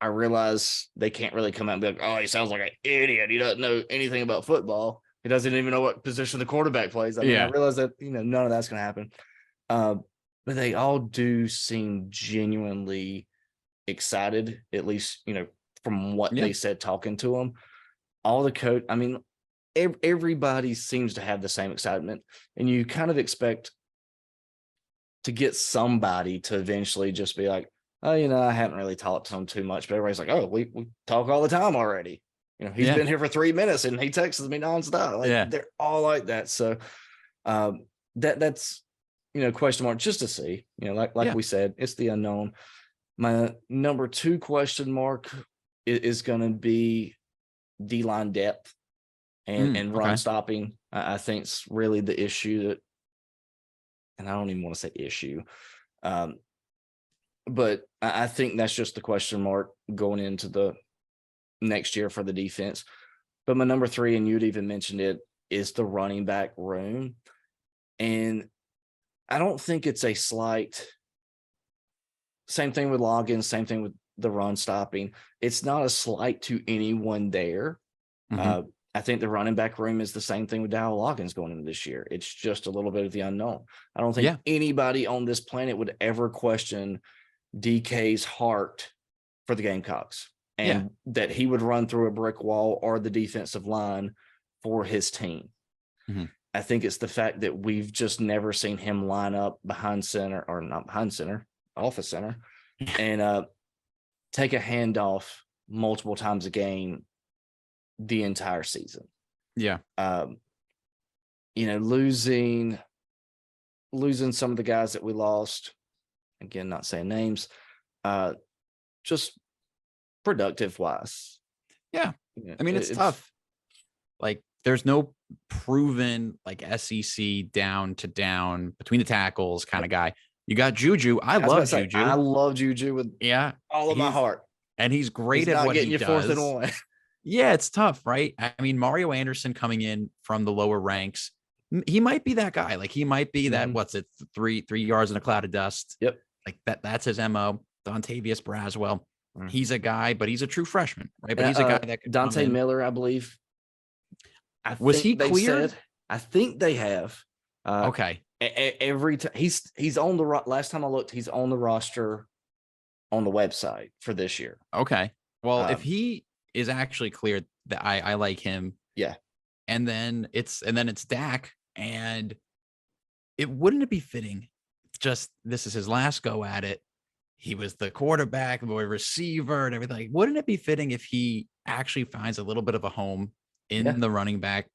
realize they can't really come out and be like, oh, he sounds like an idiot. He doesn't know anything about football. He doesn't even know what position the quarterback plays. I mean, I realize that, none of that's going to happen. But they all do seem genuinely excited, at least, from what they said talking to him. All the coach, I mean, everybody seems to have the same excitement, and you kind of expect to get somebody to eventually just be like, oh, I hadn't really talked to him too much, but everybody's like, oh, we talk all the time already. He's been here for 3 minutes and he texts me nonstop. Like, they're all like that. So that's question mark just to see. Like we said, it's the unknown. My number 2 question mark is going to be D-line depth and run stopping. I think it's really the issue that, and I don't even want to say issue, but I think that's just the question mark going into the next year for the defense. But my number 3, and you'd even mentioned it, is the running back room. And I don't think it's a slight. Same thing with Loggins, same thing with the run stopping. It's not a slight to anyone there. I think the running back room is the same thing with Dowell Loggins going into this year. It's just a little bit of the unknown. I don't think anybody on this planet would ever question DK's heart for the Gamecocks and that he would run through a brick wall or the defensive line for his team. I think it's the fact that we've just never seen him line up behind center, or not behind center, off a center, and take a handoff multiple times a game the entire season. Losing some of the guys that we lost, again, not saying names, just productive wise. Yeah. I mean, it's tough. Like, there's no proven like SEC down to down between the tackles kind of guy. You got Juju. I love Juju. I love Juju with all of my heart. And he's great at what he does. 4th and 1. Yeah, it's tough, right? I mean, Mario Anderson coming in from the lower ranks, he might be that guy. Like, he might be that, what's it, 3 yards in a cloud of dust. Yep. Like that's his MO. Dontavius Braswell. He's a guy, but he's a true freshman, right? But he's a guy that could Dante Miller, I believe. Was he cleared? I think they have. Okay. Every time he's on the last time I looked, he's on the roster on the website for this year. Okay. Well, if he is actually cleared, that I like him. Yeah. And then it's Dak, and wouldn't it be fitting? Just this is his last go at it. He was the quarterback, the receiver, and everything. Like, wouldn't it be fitting if he actually finds a little bit of a home in the running back,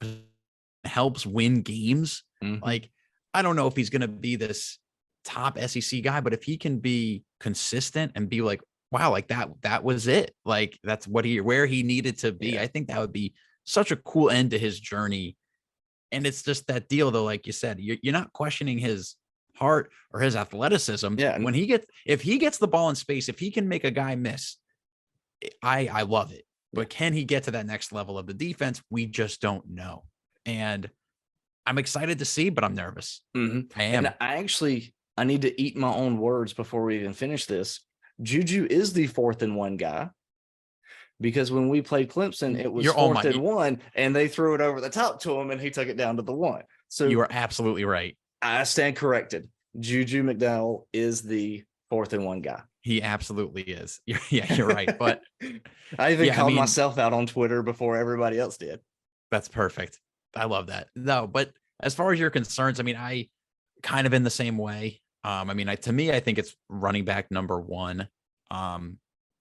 helps win games? Like, I don't know if he's going to be this top SEC guy, but if he can be consistent and be like, wow, like that was it. Like, that's where he needed to be. I think that would be such a cool end to his journey. And it's just that deal, though. Like you said, you're not questioning his heart or his athleticism. Yeah. When if he gets the ball in space, if he can make a guy miss, I love it. But can he get to that next level of the defense? We just don't know. And I'm excited to see, but I'm nervous. I am. And I need to eat my own words before we even finish this. Juju is the 4th and 1 guy, because when we played Clemson, it was 4th and 1, and they threw it over the top to him, and he took it down to the 1. So you are absolutely right. I stand corrected. Juju McDowell is the 4th and 1 guy. He absolutely is. You're right. But I even called myself out on Twitter before everybody else did. That's perfect. I love that. No, but as far as your concerns, I mean, I kind of in the same way. I mean, to me, I think it's running back number 1.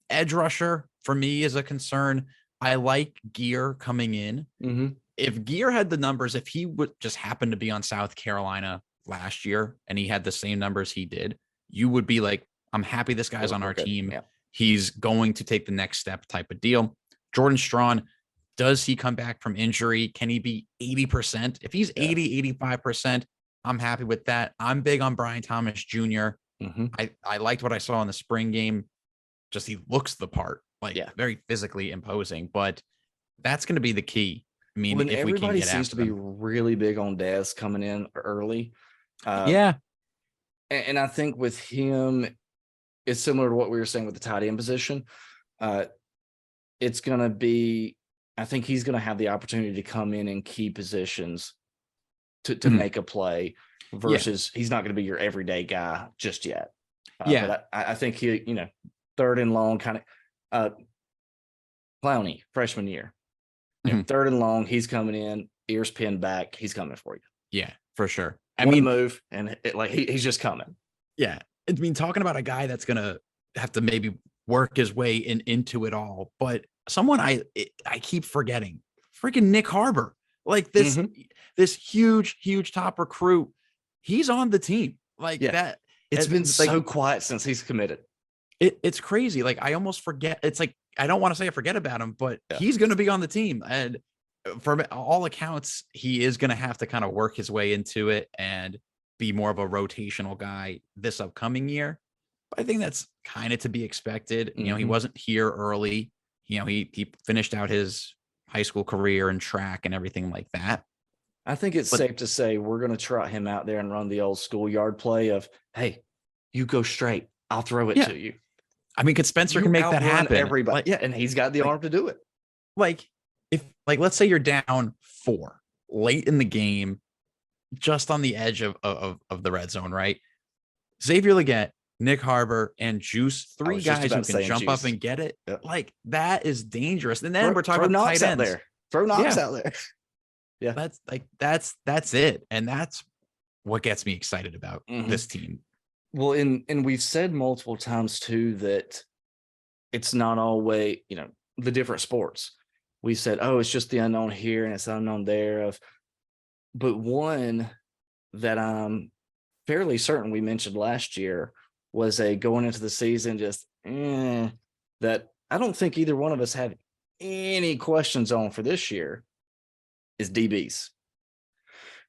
Edge rusher for me is a concern. I like Gear coming in. If Gear had the numbers, if he would just happen to be on South Carolina last year and he had the same numbers he did, you would be like, I'm happy this guy's on our team. Yeah. He's going to take the next step type of deal. Jordan Strawn, does he come back from injury? Can he be 80%? If he's 80, 85%, I'm happy with that. I'm big on Brian Thomas Jr. I liked what I saw in the spring game. Just he looks the part, like very physically imposing, but that's going to be the key. I mean, if everybody we can get seems to be really big on Dez coming in early. And I think with him, it's similar to what we were saying with the tight end position. It's going to be, I think he's going to have the opportunity to come in and key positions to make a play versus he's not going to be your everyday guy just yet. But I think he, 3rd and long kind of Clowney freshman year, 3rd and long, he's coming in, ears pinned back. He's coming for you. Yeah, for sure. I mean, move and he's just coming. Yeah. I mean, talking about a guy that's going to have to maybe work his way into it all, but someone I keep forgetting, freaking Nick Harbor, like this huge top recruit. He's on the team like that. It's been so quiet since he's committed. It's crazy. Like, I almost forget. It's like, I don't want to say I forget about him, but he's going to be on the team. And from all accounts, he is going to have to kind of work his way into it and be more of a rotational guy this upcoming year. But I think that's kind of to be expected. You know, he wasn't here early. You know, he finished out his high school career in track and everything like that. I think it's safe to say we're going to trot him out there and run the old schoolyard play of, hey, you go straight, I'll throw it to you. I mean, could Spencer can make that happen? Everybody, and he's got the arm to do it. Like, let's say you're down 4 late in the game, just on the edge of the red zone, right? Xavier Legette, Nick Harbor, and Juice, 3 guys who can jump up and get it. Yep. Like, that is dangerous. And then we're talking about tight ends. There. Throw Knox out there. Yeah, that's it, and that's what gets me excited about this team. Well, and we've said multiple times too that it's not always, the different sports. We said, oh, it's just the unknown here and it's unknown there. But one that I'm fairly certain we mentioned last year was going into the season just that I don't think either one of us have any questions on for this year is DBs.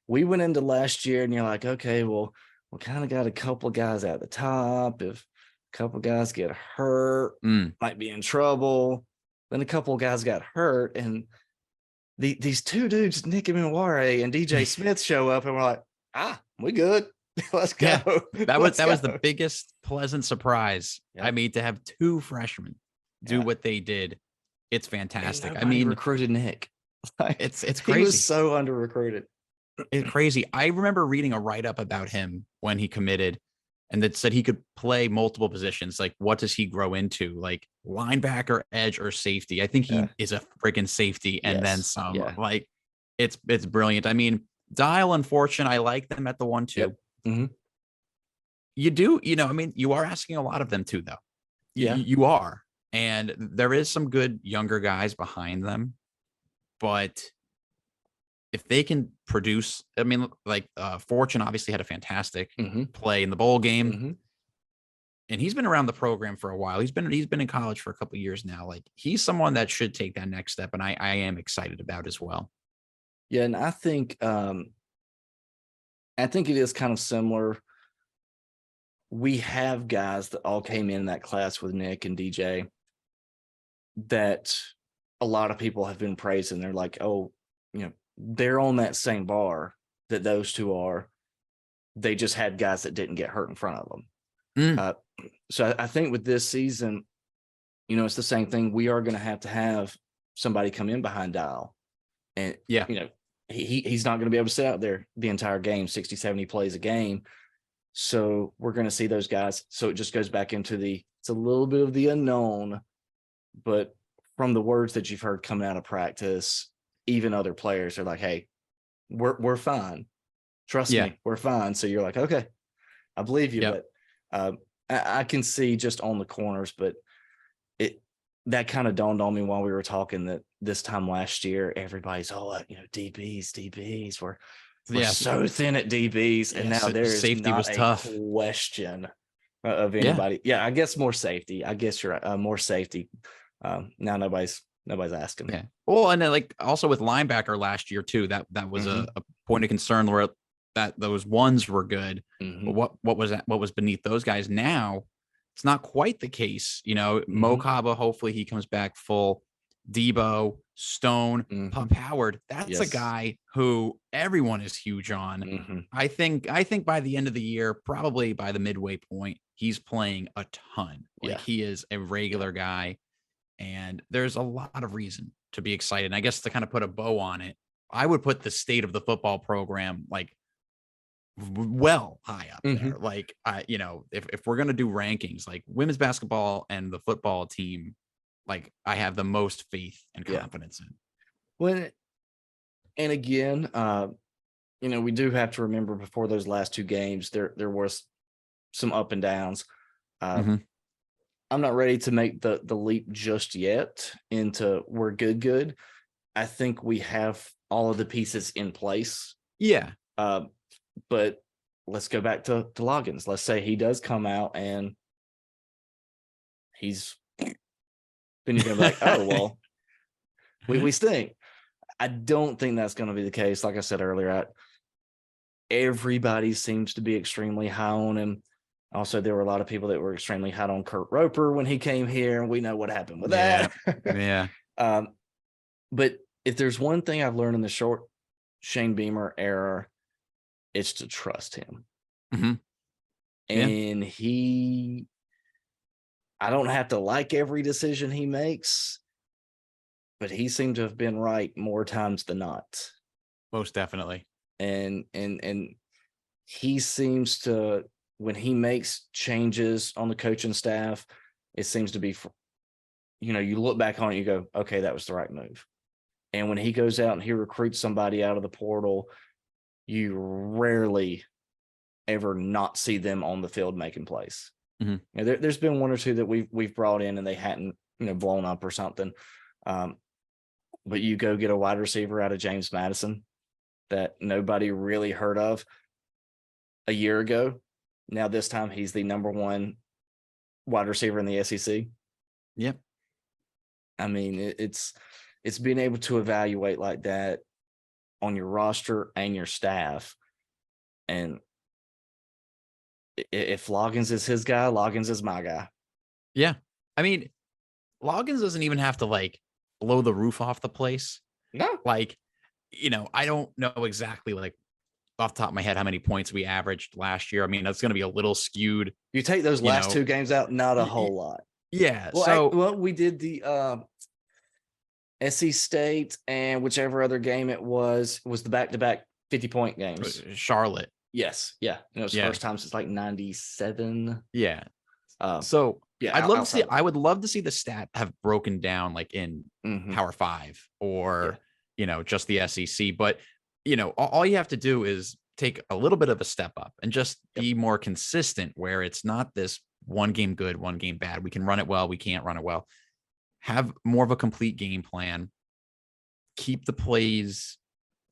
We went into last year and you're like, okay, well, we kind of got a couple of guys at the top. If a couple of guys get hurt, might be in trouble. Then a couple of guys got hurt, and these two dudes, Nick Minware and DJ Smith, show up, and we're like, we good. Let's go. Yeah, that was the biggest pleasant surprise. Yep. I mean, to have two freshmen do what they did, it's fantastic. I mean, mean, recruited Nick. It's crazy. He was so under recruited. It's crazy. I remember reading a write-up about him when he committed, and that said he could play multiple positions. Like, what does he grow into? Like linebacker, edge, or safety? I think he is a freaking safety and then some. Yeah. Like, it's brilliant. I mean, Dial and Fortune, I like them at the 1-2. Yep. Mm-hmm. You do, I mean, you are asking a lot of them too, though. Yeah, you are. And there is some good younger guys behind them, but if they can produce, I mean, like Fortune obviously had a fantastic play in the bowl game, and he's been around the program for a while. He's been in college for a couple of years now. Like, he's someone that should take that next step, and I am excited about as well. Yeah, and I think it is kind of similar. We have guys that all came in that class with Nick and DJ that a lot of people have been praising. They're like, oh, they're on that same bar that those two are. They just had guys that didn't get hurt in front of them. So I think with this season, it's the same thing. We are going to have somebody come in behind Dial. And, he's not going to be able to sit out there the entire game, 60, 70 plays a game. So we're going to see those guys. So it just goes back into it's a little bit of the unknown, but from the words that you've heard coming out of practice, even other players are like, hey, we're fine. Trust me, we're fine. So you're like, okay, I believe you. But I can see just on the corners, but that kind of dawned on me while we were talking that this time last year, everybody's DBs. We're so thin at DBs, and now there's safety not was tough. Question of anybody. Yeah, I guess more safety. I guess you're right. More safety. Now nobody's asking. Yeah. Well, and then like also with linebacker last year too, that was a point of concern where that those ones were good. But what was beneath those guys? Now it's not quite the case. Mo Kaba, hopefully he comes back full. Debo, Stone, Pup Howard. That's a guy who everyone is huge on. I think by the end of the year, probably by the midway point, he's playing a ton. Like, he is a regular guy, and there's a lot of reason to be excited. And I guess to kind of put a bow on it, I would put the state of the football program like well high up there. Like, if we're gonna do rankings, like women's basketball and the football team, like I have the most faith and confidence in. And again, we do have to remember before those last two games, there was some up and downs. I'm not ready to make the leap just yet into we're good. I think we have all of the pieces in place. Yeah. But let's go back to Loggins. Let's say he does come out and then you're gonna be like, oh well, we stink. I don't think that's going to be the case. Like I said earlier, everybody seems to be extremely high on him. Also, there were a lot of people that were extremely high on Kurt Roper when he came here, and we know what happened with that. Yeah. But if there's one thing I've learned in the short Shane Beamer era, it's to trust him. And I don't have to like every decision he makes, but he seemed to have been right more times than not. Most definitely. And he seems to, when he makes changes on the coaching staff, it seems to be, you look back on it, you go, okay, that was the right move. And when he goes out and he recruits somebody out of the portal, you rarely ever not see them on the field making plays. There's been one or two that we've brought in and they hadn't, blown up or something. But you go get a wide receiver out of James Madison that nobody really heard of a year ago. Now this time he's the number one wide receiver in the SEC. Yep. I mean, it's being able to evaluate like that on your roster and your staff. And if Loggins is his guy, Loggins is my guy. Yeah. I mean, Loggins doesn't even have to like blow the roof off the place. No. Like, I don't know exactly like off the top of my head how many points we averaged last year. I mean, that's going to be a little skewed. You take those last two games out, not a whole lot. Yeah. Well, we did the SC State and whichever other game it was the back-to-back 50-point games. Charlotte. Yes. Yeah. It was the first time since like 97. Yeah. So yeah, I would love to see the stat have broken down like in Power 5 or, just the SEC. But, all you have to do is take a little bit of a step up and just be more consistent, where it's not this one game good, one game bad. We can run it well. We can't run it well. Have more of a complete game plan. Keep the plays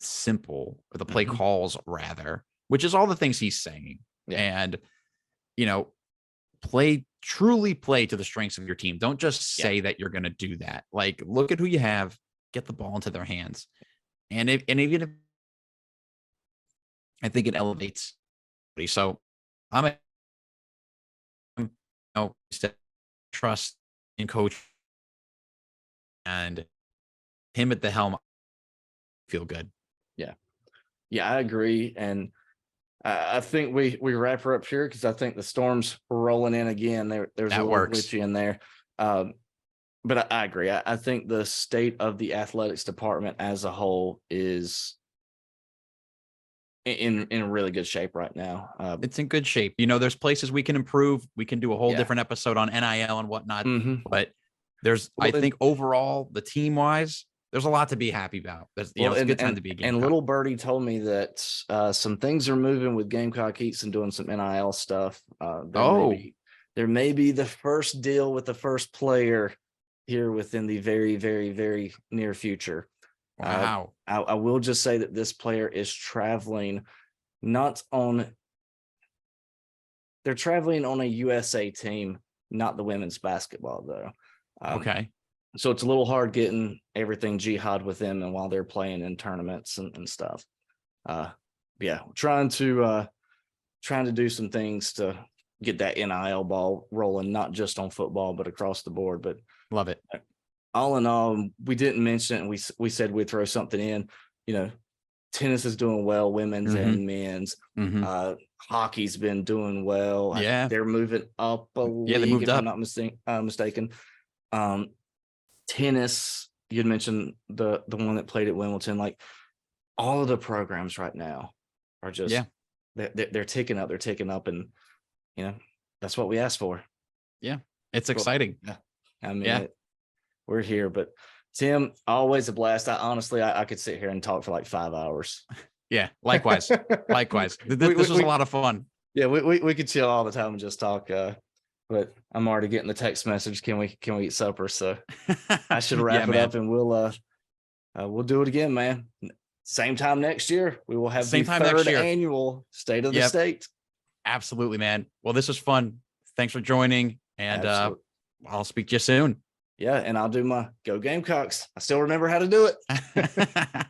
simple, or the play calls rather, which is all the things he's saying. Yeah. And, truly play to the strengths of your team. Don't just say that you're going to do that. Like, look at who you have, get the ball into their hands. And even if I think it elevates. So I'm trust in coach and him at the helm. Feel good. Yeah, I agree. And I think we wrap her up here because I think the Storm's rolling in again. There's a little glitchy in there. But I agree. I think the state of the athletics department as a whole is in really good shape right now. It's in good shape. There's places we can improve. We can do a whole different episode on NIL and whatnot. But I think overall, the team wise, there's a lot to be happy about. It's a good time to be a Gamecock. And little birdie told me that some things are moving with Gamecock Eats and doing some NIL stuff. There may be the first deal with the first player here within the very, very, very near future. Wow. I will just say that this player is traveling they're traveling on a USA team, not the women's basketball though. Okay. So it's a little hard getting everything jihad with them and while they're playing in tournaments and stuff. Trying to do some things to get that NIL ball rolling, not just on football, but across the board. But love it. All in all, we didn't mention it, and we said we'd throw something in. Tennis is doing well, women's and men's. Hockey's been doing well. Yeah, they're moving up a league, they moved if up. I'm not mistaken. Tennis, you'd mentioned the one that played at Wimbledon. Like, all of the programs right now are just they're ticking up. They're ticking up, and that's what we asked for. Yeah, it's exciting. Yeah, I mean, we're here. But Tim, always a blast. I could sit here and talk for like 5 hours. Yeah, likewise. Likewise. This was a lot of fun. Yeah, we could chill all the time and just talk. But I'm already getting the text message. Can we eat supper? So I should wrap it up, and we'll do it again, man. Same time next year. We will have the third annual State of the State. Absolutely, man. Well, this was fun. Thanks for joining, and I'll speak to you soon. Yeah, and I'll do my Go Gamecocks. I still remember how to do it.